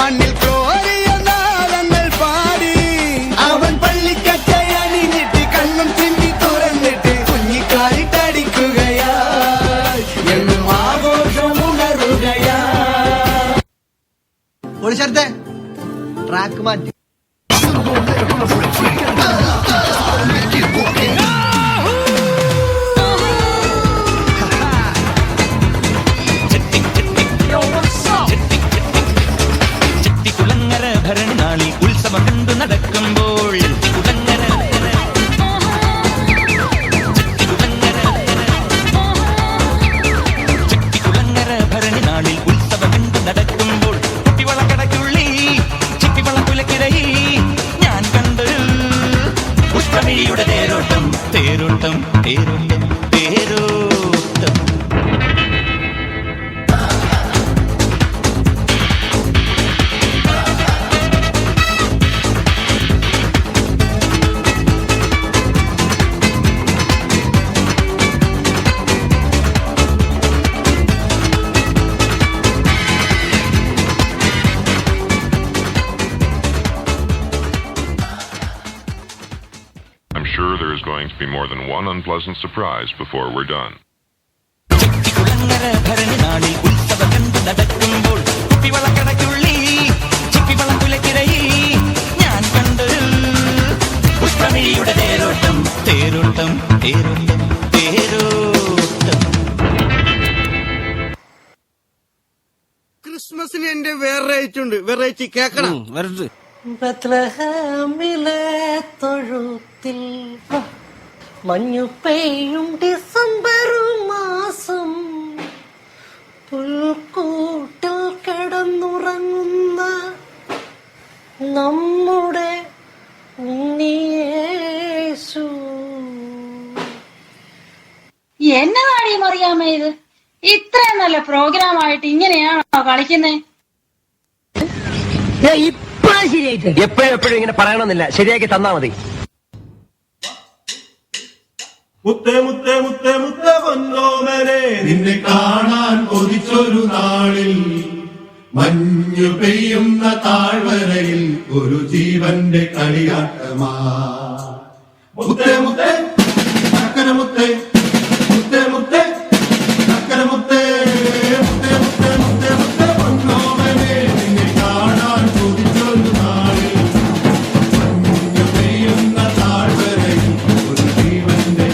Speaker 9: മണ്ണിൽ കോരിയ നാളങ്ങൾ പാടി. അവൻ പള്ളിക്കച്ചയണിഞ്ഞിട്ട് കണ്ണും ചിന്തി തുറന്നിട്ട് കുഞ്ഞിക്കാരിട്ട
Speaker 10: തേരോട്ടം തേരോട്ടം തേരോട്ടം.
Speaker 11: I'm sure there is going to be more than one unpleasant surprise before we're done.
Speaker 10: Chettikulangara ഭരണി നാളിൽ ഉത്സവ കണ്ടു നടക്കുമ്പോൾ കുപ്പിവളക്കടയ്ക്കുള്ളിൽ ചിപ്പിവളക്കുലക്കിടയിൽ ഞാൻ കണ്ടു പുഷ്പമിഴിയുടെ തേരോട്ടം തേരോട്ടം തേരോട്ടം തേരോട്ടം.
Speaker 9: ക്രിസ്മസിന് എന്റെ വെറൈറ്റി കേക്കണം.
Speaker 12: ബത്ലഹേമിലെ തൊഴുത്തിൽ മഞ്ഞു പെയ്യും ഡിസംബർ മാസം പുൽക്കൂട്ടിൽ കിടന്നുറങ്ങുന്ന നമ്മുടെ ഉണ്ണിയേശു.
Speaker 13: എന്നതാണീ മറിയാമ്മ ഇത്? ഇത്രയും നല്ല പ്രോഗ്രാം ആയിട്ട് ഇങ്ങനെയാണോ കളിക്കുന്നേ?
Speaker 6: എപ്പോഴും ഇങ്ങനെ പറയണമെന്നില്ല, ശരിയാക്കി തന്നാ മതി.
Speaker 7: മുത്തേ മുത്തേ മുത്തേ മുത്തേ പൊന്നോമനെ, നിന്നെ കാണാൻ കൊതിച്ചൊരു നാളിൽ മഞ്ഞു പെയ്യുന്ന താഴ്വരയിൽ ഒരു ജീവന്റെ കളിയാട്ടമാ. മുത്തേ മുത്തേ അക്കര മുത്തേ മുത്തേ മുത്തേ അക്കര മുത്തേ മുത്തേ മുത്തേ മുത്തേ മുത്തേ പൊന്നോമനെ, നിന്നെ കാണാൻ കൊതിച്ചൊരു നാളിൽ മഞ്ഞു പെയ്യുന്ന താഴ്വരയിൽ ഒരു ജീവന്റെ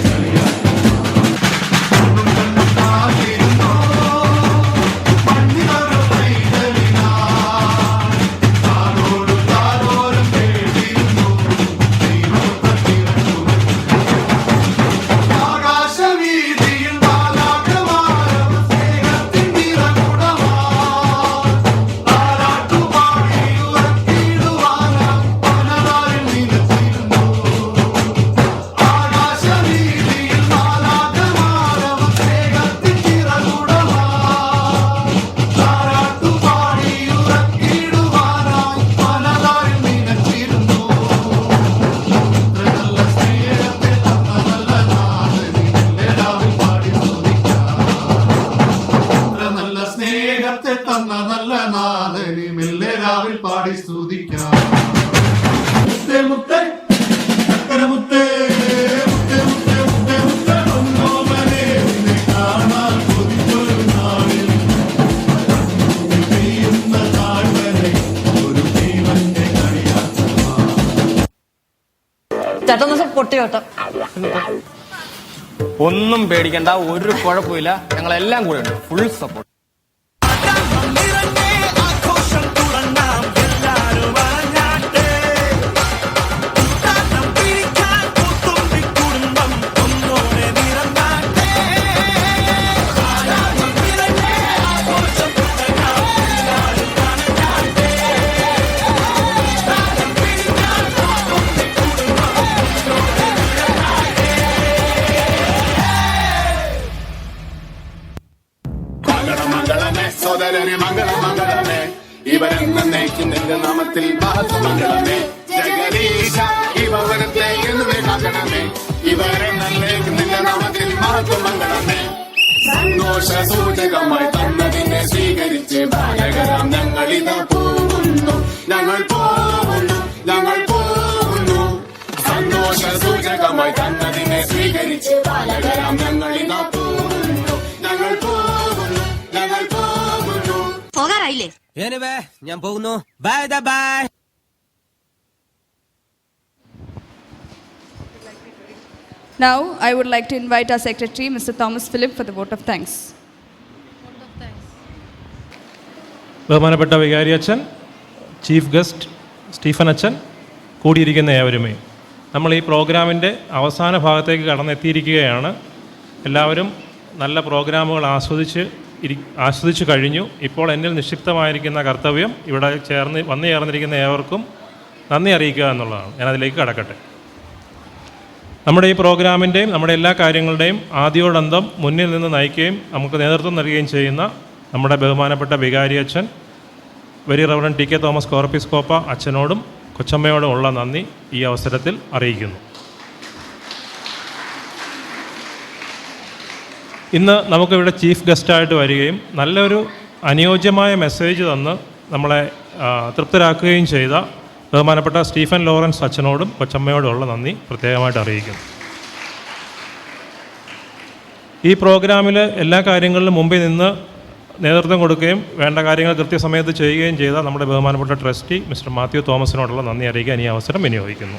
Speaker 7: പാടി സ്തുതിക്കാം. മുത്തേ മുത്തേ അക്കര മുത്തേ മുത്തേ മുത്തേ മുത്തേ മുത്തേ പൊന്നോമനെ, നിന്നെ കാണാൻ കൊതിച്ചൊരു നാളിൽ മഞ്ഞു പെയ്യുന്ന താഴ്വരയിൽ ഒരു ജീവന്റെ കളിയാട്ടമാ.
Speaker 12: പൊട്ടിയോട്ടം.
Speaker 6: ഒന്നും പേടിക്കണ്ട, ഒരു കുഴപ്പമില്ല, ഞങ്ങളെല്ലാം കൂടെ ഉണ്ട്, ഫുൾ സപ്പോർട്ട്.
Speaker 7: സോദരനെ മംഗളമംഗളമേ, ഇവരെന്നേക്കും നിന്റെ നാമത്തിൽ മഹത്വമംഗളമേ. ജഗദീശ ഈ ഭവനത്തെ എന്നുമേ കാക്കണമേ, ഇവരെന്നേക്കും നിന്റെ നാമത്തിൽ മഹത്വമംഗളമേ. സന്തോഷ സൂചകമായി തന്നതിനെ സ്വീകരിച്ച് ബാലകരാം ഞങ്ങളിതാ പോകുന്നു, ഞങ്ങൾ പോകുന്നു, ഞങ്ങൾ പോകുന്നു. സന്തോഷ സൂചകമായി തന്നതിനെ സ്വീകരിച്ച് ബാലകരാം ഞങ്ങളിതാ പോകുന്നു, ഞങ്ങൾ പോകുന്നു, ഞങ്ങൾ പോകുന്നു.
Speaker 12: പോകാറായില്ലേ?
Speaker 6: ഞാൻ പോകുന്നു. Bye bye.
Speaker 1: Now, I would like to invite our Secretary, Mr. Thomas Philip, for the vote of thanks.
Speaker 14: ബഹുമാനപ്പെട്ട വികാരി അച്ഛൻ, ചീഫ് ഗസ്റ്റ് സ്റ്റീഫൻ അച്ഛൻ, കൂടിയിരിക്കുന്ന ഏവരുമേ, നമ്മൾ ഈ പ്രോഗ്രാമിൻ്റെ അവസാന ഭാഗത്തേക്ക് കടന്നെത്തിയിരിക്കുകയാണ്. എല്ലാവരും നല്ല പ്രോഗ്രാമുകൾ ആസ്വദിച്ചു കഴിഞ്ഞു. ഇപ്പോൾ എന്നിൽ നിക്ഷിപ്തമായിരിക്കുന്ന കർത്തവ്യം ഇവിടെ വന്നു ചേർന്നിരിക്കുന്ന ഏവർക്കും നന്ദി അറിയിക്കുക എന്നുള്ളതാണ്. ഞാനതിലേക്ക് കടക്കട്ടെ. നമ്മുടെ ഈ പ്രോഗ്രാമിൻ്റെയും നമ്മുടെ എല്ലാ കാര്യങ്ങളുടെയും ആദ്യോടന്തം മുന്നിൽ നിന്ന് നയിക്കുകയും നമുക്ക് നേതൃത്വം നൽകുകയും ചെയ്യുന്ന നമ്മുടെ ബഹുമാനപ്പെട്ട വികാരി അച്ഛൻ very reverend T K Thomas Corepiscopa അച്ഛനോടും കൊച്ചമ്മയോടും ഉള്ള നന്ദി ഈ അവസരത്തിൽ അറിയിക്കുന്നു. ഇന്ന് നമുക്കിവിടെ ചീഫ് ഗസ്റ്റായിട്ട് വരികയും നല്ലൊരു അനുയോജ്യമായ മെസ്സേജ് തന്ന് നമ്മളെ തൃപ്തരാക്കുകയും ചെയ്ത ബഹുമാനപ്പെട്ട സ്റ്റീഫൻ ലോറൻസ് അച്ഛനോടും കൊച്ചമ്മയോടുമുള്ള നന്ദി പ്രത്യേകമായിട്ട് അറിയിക്കുന്നു. ഈ പ്രോഗ്രാമിൽ എല്ലാ കാര്യങ്ങളിലും മുമ്പിൽ നിന്ന് നേതൃത്വം കൊടുക്കുകയും വേണ്ട കാര്യങ്ങൾ കൃത്യസമയത്ത് ചെയ്യുകയും ചെയ്ത നമ്മുടെ ബഹുമാനപ്പെട്ട ട്രസ്റ്റി മിസ്റ്റർ മാത്യു തോമസിനോടുള്ള നന്ദി അറിയിക്കാൻ ഈ അവസരം വിനിയോഗിക്കുന്നു.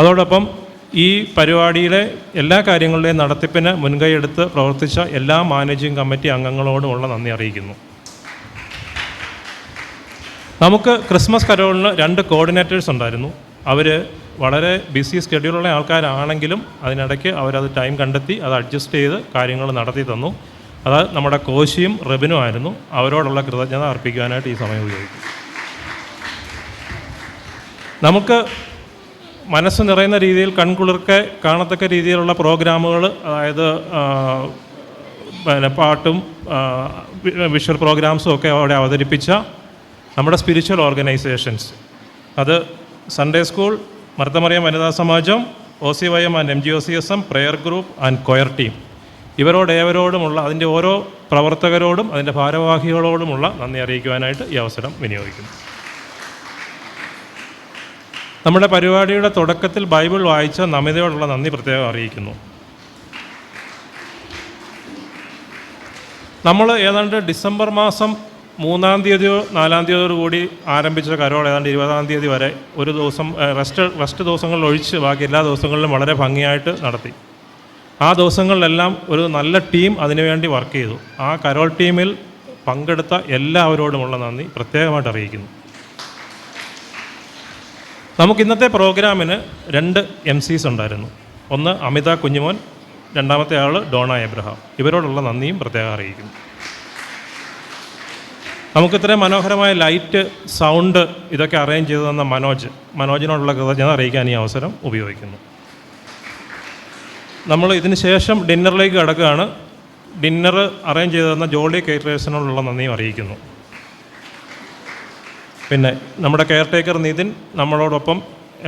Speaker 14: അതോടൊപ്പം ഈ പരിപാടിയിലെ എല്ലാ കാര്യങ്ങളുടെയും നടത്തിപ്പിന് മുൻകൈയെടുത്ത് പ്രവർത്തിച്ച എല്ലാ മാനേജിംഗ് കമ്മിറ്റി അംഗങ്ങളോടുമുള്ള നന്ദി അറിയിക്കുന്നു. നമുക്ക് ക്രിസ്മസ് കരോളിന് 2 കോർഡിനേറ്റേഴ്സ് ഉണ്ടായിരുന്നു. അവർ വളരെ ബിസി സ്കെഡ്യൂളുള്ള ആൾക്കാരാണെങ്കിലും അതിനിടയ്ക്ക് അവരത് ടൈം കണ്ടെത്തി അത് അഡ്ജസ്റ്റ് ചെയ്ത് കാര്യങ്ങൾ നടത്തി തന്നു. അത് നമ്മുടെ കോശിയും റെബിനും ആയിരുന്നു. അവരോടുള്ള കൃതജ്ഞത അർപ്പിക്കുവാനായിട്ട് ഈ സമയം ഉപയോഗിക്കും. നമുക്ക് മനസ്സ് നിറയുന്ന രീതിയിൽ കൺകുളിർക്കെ കാണത്തക്ക രീതിയിലുള്ള പ്രോഗ്രാമുകൾ, അതായത് പാട്ടും വിഷ്വൽ പ്രോഗ്രാംസും ഒക്കെ അവിടെ അവതരിപ്പിച്ച നമ്മുടെ സ്പിരിച്വൽ ഓർഗനൈസേഷൻസ്, അത് Sunday school, Marthamariam Vanitha Samajam, OCYM and MGOCSM, prayer group and choir team, ഇവരോടേവരോടുമുള്ള അതിൻ്റെ ഓരോ പ്രവർത്തകരോടും അതിൻ്റെ ഭാരവാഹികളോടുമുള്ള നന്ദി അറിയിക്കുവാനായിട്ട് ഈ അവസരം വിനിയോഗിക്കുന്നു. നമ്മുടെ പരിപാടിയുടെ തുടക്കത്തിൽ ബൈബിൾ വായിച്ച നമിതയോടുള്ള നന്ദി പ്രത്യേകം അറിയിക്കുന്നു. നമ്മൾ ഏതാണ്ട് ഡിസംബർ മാസം 3-ാം തീയതിയോ 4-ാം തീയതിയോട് കൂടി ആരംഭിച്ച കരോൾ ഏതാണ്ട് 20-ാം തീയതി വരെ ഒരു ദിവസം റെസ്റ്റ് ദിവസങ്ങളിൽ ഒഴിച്ച് ബാക്കി എല്ലാ ദിവസങ്ങളിലും വളരെ ഭംഗിയായിട്ട് നടത്തി. ആ ദിവസങ്ങളിലെല്ലാം ഒരു നല്ല ടീം അതിനുവേണ്ടി വർക്ക് ചെയ്തു. ആ കരോൾ ടീമിൽ പങ്കെടുത്ത എല്ലാവരോടുമുള്ള നന്ദി പ്രത്യേകമായിട്ട് അറിയിക്കുന്നു. നമുക്കിന്നത്തെ പ്രോഗ്രാമിന് 2 MCs ഉണ്ടായിരുന്നു. ഒന്ന് അമിത കുഞ്ഞുമോൻ, രണ്ടാമത്തെ ആൾ ഡോണ എബ്രഹാം. ഇവരോടുള്ള നന്ദിയും പ്രത്യേകം അറിയിക്കുന്നു. നമുക്കിത്രയും മനോഹരമായ ലൈറ്റ്, സൗണ്ട് ഇതൊക്കെ അറേഞ്ച് ചെയ്തു തന്ന മനോജിനോടുള്ള കൃതജ്ഞത അറിയിക്കാൻ ഈ അവസരം ഉപയോഗിക്കുന്നു. നമ്മൾ ഇതിന് ശേഷം ഡിന്നറിലേക്ക് കടക്കുകയാണ്. ഡിന്നർ അറേഞ്ച് ചെയ്തു തന്ന ജോളി കേറ്ററേഴ്സിനോടുള്ള നന്ദിയും അറിയിക്കുന്നു. പിന്നെ നമ്മുടെ കെയർ ടേക്കർ നിതിൻ നമ്മളോടൊപ്പം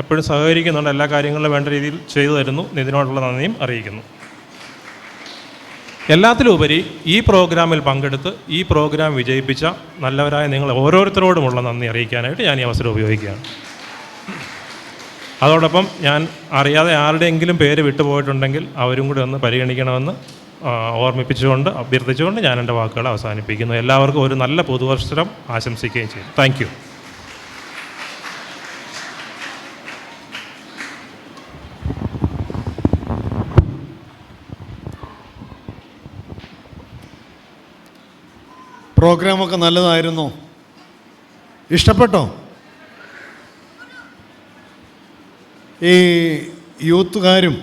Speaker 14: എപ്പോഴും സഹകരിക്കുന്നുണ്ട്, എല്ലാ കാര്യങ്ങളും വേണ്ട രീതിയിൽ ചെയ്തു തരുന്നു. നിതിനോടുള്ള നന്ദിയും അറിയിക്കുന്നു. എല്ലാത്തിലുപരി ഈ പ്രോഗ്രാമിൽ പങ്കെടുത്ത് ഈ പ്രോഗ്രാം വിജയിപ്പിച്ച നല്ലവരായ നിങ്ങൾ ഓരോരുത്തരോടുമുള്ള നന്ദി അറിയിക്കാനായിട്ട് ഞാൻ ഈ അവസരം ഉപയോഗിക്കുകയാണ്. അതോടൊപ്പം ഞാൻ അറിയാതെ ആരുടെയെങ്കിലും പേര് വിട്ടുപോയിട്ടുണ്ടെങ്കിൽ അവരും കൂടി ഒന്ന് പരിഗണിക്കണമെന്ന് ഓർമ്മിപ്പിച്ചുകൊണ്ട് അഭ്യർത്ഥിച്ചുകൊണ്ട് ഞാൻ എൻ്റെ വാക്കുകൾ അവസാനിപ്പിക്കുന്നു. എല്ലാവർക്കും ഒരു നല്ല പുതുവർഷം ആശംസിക്കുകയും ചെയ്യും. Thank you.
Speaker 4: പ്രോഗ്രാമൊക്കെ നല്ലതായിരുന്നു. ഇഷ്ടപ്പെട്ടോ? ഈ യൂത്തുകാരും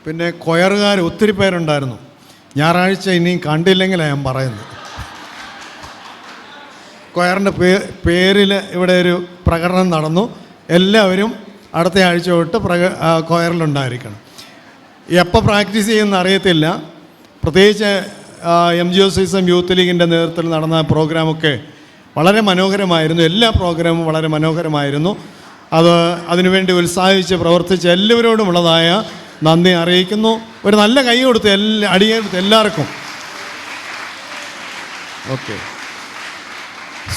Speaker 4: പിന്നെ കൊയറുകാരും ഒത്തിരി പേരുണ്ടായിരുന്നു. ഞായറാഴ്ച ഇനിയും കണ്ടില്ലെങ്കിലാണ് ഞാൻ പറയുന്നത്. കൊയറിൻ്റെ പേരിൽ ഇവിടെ ഒരു പ്രകടനം നടന്നു. എല്ലാവരും അടുത്ത ആഴ്ച തൊട്ട് കൊയറിലുണ്ടായിരിക്കണം. എപ്പോൾ പ്രാക്ടീസ് ചെയ്യുമെന്ന് അറിയത്തില്ല. പ്രത്യേകിച്ച് MGOCSM യൂത്ത് ലീഗിൻ്റെ നേതൃത്വത്തിൽ നടന്ന പ്രോഗ്രാമൊക്കെ വളരെ മനോഹരമായിരുന്നു. എല്ലാ പ്രോഗ്രാമും വളരെ മനോഹരമായിരുന്നു. അതിനുവേണ്ടി ഉത്സാഹിച്ച് പ്രവർത്തിച്ച എല്ലാവരോടുമുള്ളതായ നന്ദി അറിയിക്കുന്നു. ഒരു നല്ല കൈ കൊടുത്ത് അടിയെടുത്ത് എല്ലാവർക്കും. ഓക്കെ,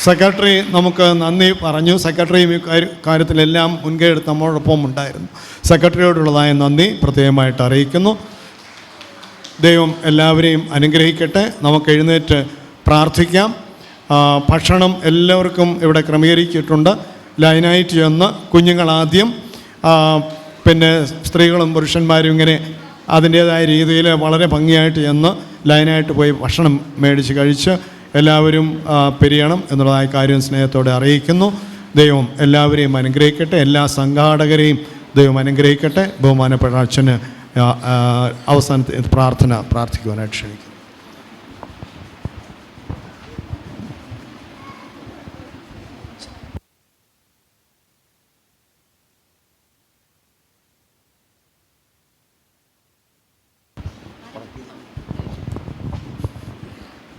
Speaker 4: സെക്രട്ടറി നമുക്ക് നന്ദി പറഞ്ഞു. സെക്രട്ടറിയും ഈ കാര്യത്തിലെല്ലാം മുൻകൈ എടുത്ത് നമ്മളോടൊപ്പം ഉണ്ടായിരുന്നു. സെക്രട്ടറിയോടുള്ളതായ നന്ദി പ്രത്യേകമായിട്ട് അറിയിക്കുന്നു. ദൈവം എല്ലാവരെയും അനുഗ്രഹിക്കട്ടെ. നമുക്ക് എഴുന്നേറ്റ് പ്രാർത്ഥിക്കാം. ഭക്ഷണം എല്ലാവർക്കും ഇവിടെ ക്രമീകരിച്ചിട്ടുണ്ട്. ലൈനായിട്ട് ചെന്ന് കുഞ്ഞുങ്ങളാദ്യം, പിന്നെ സ്ത്രീകളും പുരുഷന്മാരും ഇങ്ങനെ അതിൻ്റേതായ രീതിയിൽ വളരെ ഭംഗിയായിട്ട് ചെന്ന് ലൈനായിട്ട് പോയി ഭക്ഷണം മേടിച്ച് കഴിച്ച് എല്ലാവരും പിരിയണം എന്നുള്ളതായ കാര്യം സ്നേഹത്തോടെ അറിയിക്കുന്നു. ദൈവം എല്ലാവരെയും അനുഗ്രഹിക്കട്ടെ. എല്ലാ സംഘാടകരെയും ദൈവം അനുഗ്രഹിക്കട്ടെ. ബഹുമാനപ്പെട്ട അച്ഛന് അവസാനത്തെ പ്രാർത്ഥിക്കുവാനായിട്ട് ക്ഷണിക്കുന്നു.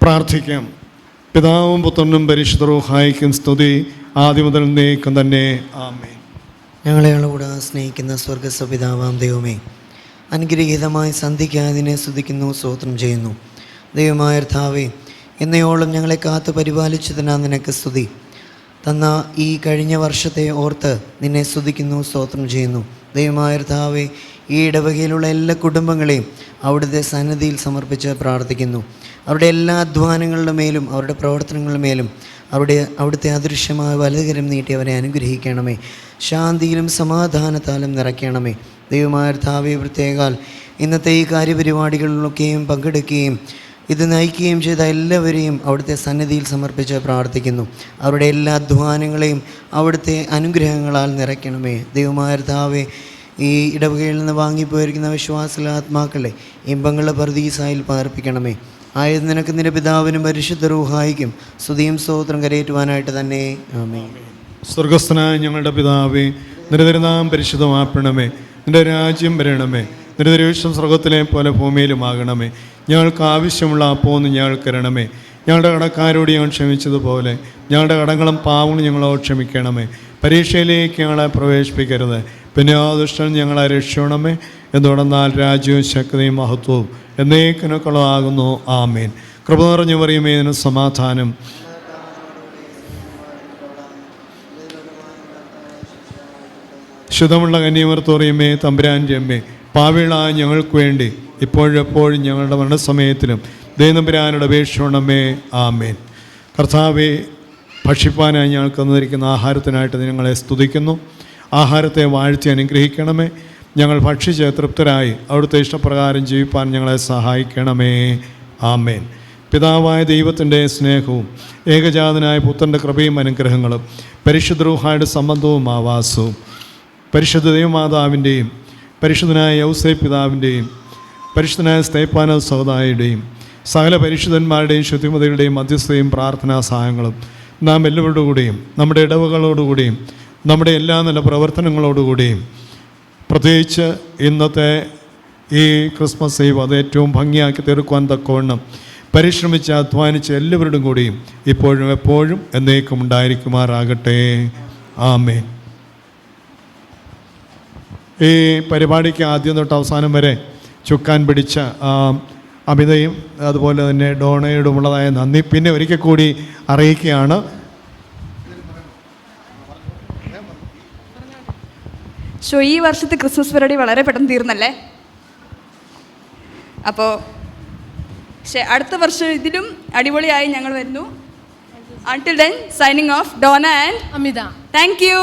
Speaker 4: പ്രാർത്ഥിക്കാം. പിതാവും പുത്രനും പരിശുദ്ധ റൂഹായിക്കും സ്തുതി, ആദ്യം മുതൽ എന്നേക്കും തന്നെ. ആമേൻ.
Speaker 5: ഞങ്ങളെ കൂടെ സ്നേഹിക്കുന്ന സ്വർഗസ്വപിതാവാം ദൈവമേ, അനുഗ്രഹീതമായ സന്ധിക്കാതിനെ സ്തുതിക്കുന്നു, സ്തോത്രം ചെയ്യുന്നു. ദൈവമായ കർത്താവേ, എന്നയോളം ഞങ്ങളെ കാത്തു പരിപാലിച്ചതിനാ നിനക്ക് സ്തുതി. തന്ന ഈ കഴിഞ്ഞ വർഷത്തെ ഓർത്ത് നിന്നെ സ്തുതിക്കുന്നു, സ്തോത്രം ചെയ്യുന്നു. ദൈവമായ കർത്താവേ, ഈ ഇടവകയിലുള്ള എല്ലാ കുടുംബങ്ങളെയും അവിടുത്തെ സന്നിധിയിൽ സമർപ്പിച്ച് പ്രാർത്ഥിക്കുന്നു. അവരുടെ എല്ലാ അധ്വാനങ്ങളുടെ മേലും അവരുടെ പ്രവർത്തനങ്ങളുടെ മേലും അവിടുത്തെ അദൃശ്യമായ വലതുകരം നീട്ടി അവരെ അനുഗ്രഹിക്കണമേ. ശാന്തിയിലും സമാധാനത്താലും നിറയ്ക്കണമേ. ദൈവമായ കർത്താവേ, പ്രത്യേകാൽ ഇന്നത്തെ ഈ കാര്യപരിപാടികളിലൊക്കെയും പങ്കെടുക്കുകയും ഇത് നയിക്കുകയും ചെയ്ത എല്ലാവരെയും അവിടുത്തെ സന്നിധിയിൽ സമർപ്പിച്ച് പ്രാർത്ഥിക്കുന്നു. അവരുടെ എല്ലാ അധ്വാനങ്ങളെയും അവിടുത്തെ അനുഗ്രഹങ്ങളാൽ നിറയ്ക്കണമേ. ദൈവമായ കർത്താവേ, ഈ ഇടവകയിൽ നിന്ന് വാങ്ങിപ്പോയിരിക്കുന്ന വിശ്വാസികളെ ആത്മാക്കളെ ഇമ്പങ്ങളുടെ പർദീസായിൽ പാർപ്പിക്കണമേ. ആയത് നിനക്ക് നിന്റെ പിതാവിനും പരിശുദ്ധ റൂഹായിക്കും സ്തുതിയും സ്തോത്രം കരയേറ്റുവാനായിട്ട് തന്നെ. ആമേൻ.
Speaker 4: സ്വർഗസ്ഥനായ ഞങ്ങളുടെ പിതാവേ, നിന്റെ തിരുനാമം പരിശുദ്ധമാക്കണമേ. നിന്റെ രാജ്യം വരണമേ. നിന്റെ തിരുവിഷ്ടം സ്വർഗത്തിലെ പോലെ ഭൂമിയിലുമാകണമേ. ഞങ്ങൾക്ക് ആവശ്യമുള്ള അപ്പമൊന്ന് ഞങ്ങൾക്ക് തരണമേ. ഞങ്ങളുടെ കടക്കാരോട് ഞങ്ങൾ ക്ഷമിച്ചതുപോലെ ഞങ്ങളുടെ കടങ്ങളും പാവങ്ങളും ഞങ്ങളോട് ക്ഷമിക്കണമേ. പരീക്ഷയിലേക്ക് ഞങ്ങളെ പ്രവേശിപ്പിക്കരുത്, പിന്നെ ആ ദുഷ്ടൻ ഞങ്ങളെ രക്ഷിക്കണമേ. എന്തുകൊണ്ടെന്നാൽ രാജ്യവും ശക്തിയും മഹത്വവും എന്നേക്കിനൊക്കെയുള്ളതാകുന്നു. ആമേൻ. കൃപ നിറഞ്ഞു പറയുമേ, ഇതിന് സമാധാനം. ശുദ്ധമുള്ള കന്യമർത്തോറിയമേ, തമ്പുരാൻ്റെ അമ്മേ, പാവികളായ ഞങ്ങൾക്ക് വേണ്ടി ഇപ്പോഴെപ്പോഴും ഞങ്ങളുടെ മരണസമയത്തിലും ദൈവതമ്പുരാനോട് അപേക്ഷിക്കണമേ. ആമേൻ. കർത്താവേ, ഭക്ഷിപ്പാനായി ഞങ്ങൾക്ക് തന്നിരിക്കുന്ന ആഹാരത്തിനായിട്ട് ഞങ്ങളെ സ്തുതിക്കുന്നു. ആഹാരത്തെ വാഴ്ത്തി അനുഗ്രഹിക്കണമേ. ഞങ്ങൾ ഭക്ഷിച്ച് തൃപ്തരായി അവിടുത്തെ ഇഷ്ടപ്രകാരം ജീവിപ്പാൻ ഞങ്ങളെ സഹായിക്കണമേ. ആമേൻ. പിതാവായ ദൈവത്തിൻ്റെ സ്നേഹവും ഏകജാതനായ പുത്രൻ്റെ കൃപയും അനുഗ്രഹങ്ങളും പരിശുദ്ധ റൂഹായുടെ സംബന്ധവും ആവാസവും പരിശുദ്ധ ദൈവമാതാവിൻ്റെയും പരിശുദ്ധനായ യൗസേപ്പ് പിതാവിൻ്റെയും പരിശുദ്ധനായ സ്തേപ്പാനോസ് സഹോദായുടെയും സകല പരിശുദ്ധന്മാരുടെയും ശുദ്ധിമതികളുടെയും മധ്യസ്ഥയും പ്രാർത്ഥനാ സഹായങ്ങളും നാം എല്ലാവരോടുകൂടിയും നമ്മുടെ ഇടവകളോടുകൂടിയും നമ്മുടെ എല്ലാ നല്ല പ്രവർത്തനങ്ങളോടുകൂടിയും പ്രത്യേകിച്ച് ഇന്നത്തെ ഈ ക്രിസ്മസ് ഈവ് അത് ഏറ്റവും ഭംഗിയാക്കി തീർക്കുവാൻ തക്കവണ്ണം പരിശ്രമിച്ച് അധ്വാനിച്ച് എല്ലാവരോടും കൂടിയും ഇപ്പോഴും എപ്പോഴും എന്നേക്കും ഉണ്ടായിരിക്കുമാറാകട്ടെ. ആമേൻ. ഈ പരിപാടിക്ക് ആദ്യം തൊട്ട് അവസാനം വരെ ചുക്കാൻ പിടിച്ച അമിതയും അതുപോലെ തന്നെ ഡോണയോടുമുള്ളതായ നന്ദി പിന്നെ ഒരിക്കൽ കൂടി അറിയിക്കുകയാണ്.
Speaker 1: ഈ വർഷത്തെ ക്രിസ്മസ് പരിപാടി വളരെ പെട്ടെന്ന് തീർന്നല്ലേ? അപ്പോൾ അടുത്ത വർഷം ഇതിലും അടിപൊളിയായി ഞങ്ങൾ വരുന്നു. Until then, signing off, Donna and
Speaker 2: Amida.
Speaker 1: Thank you.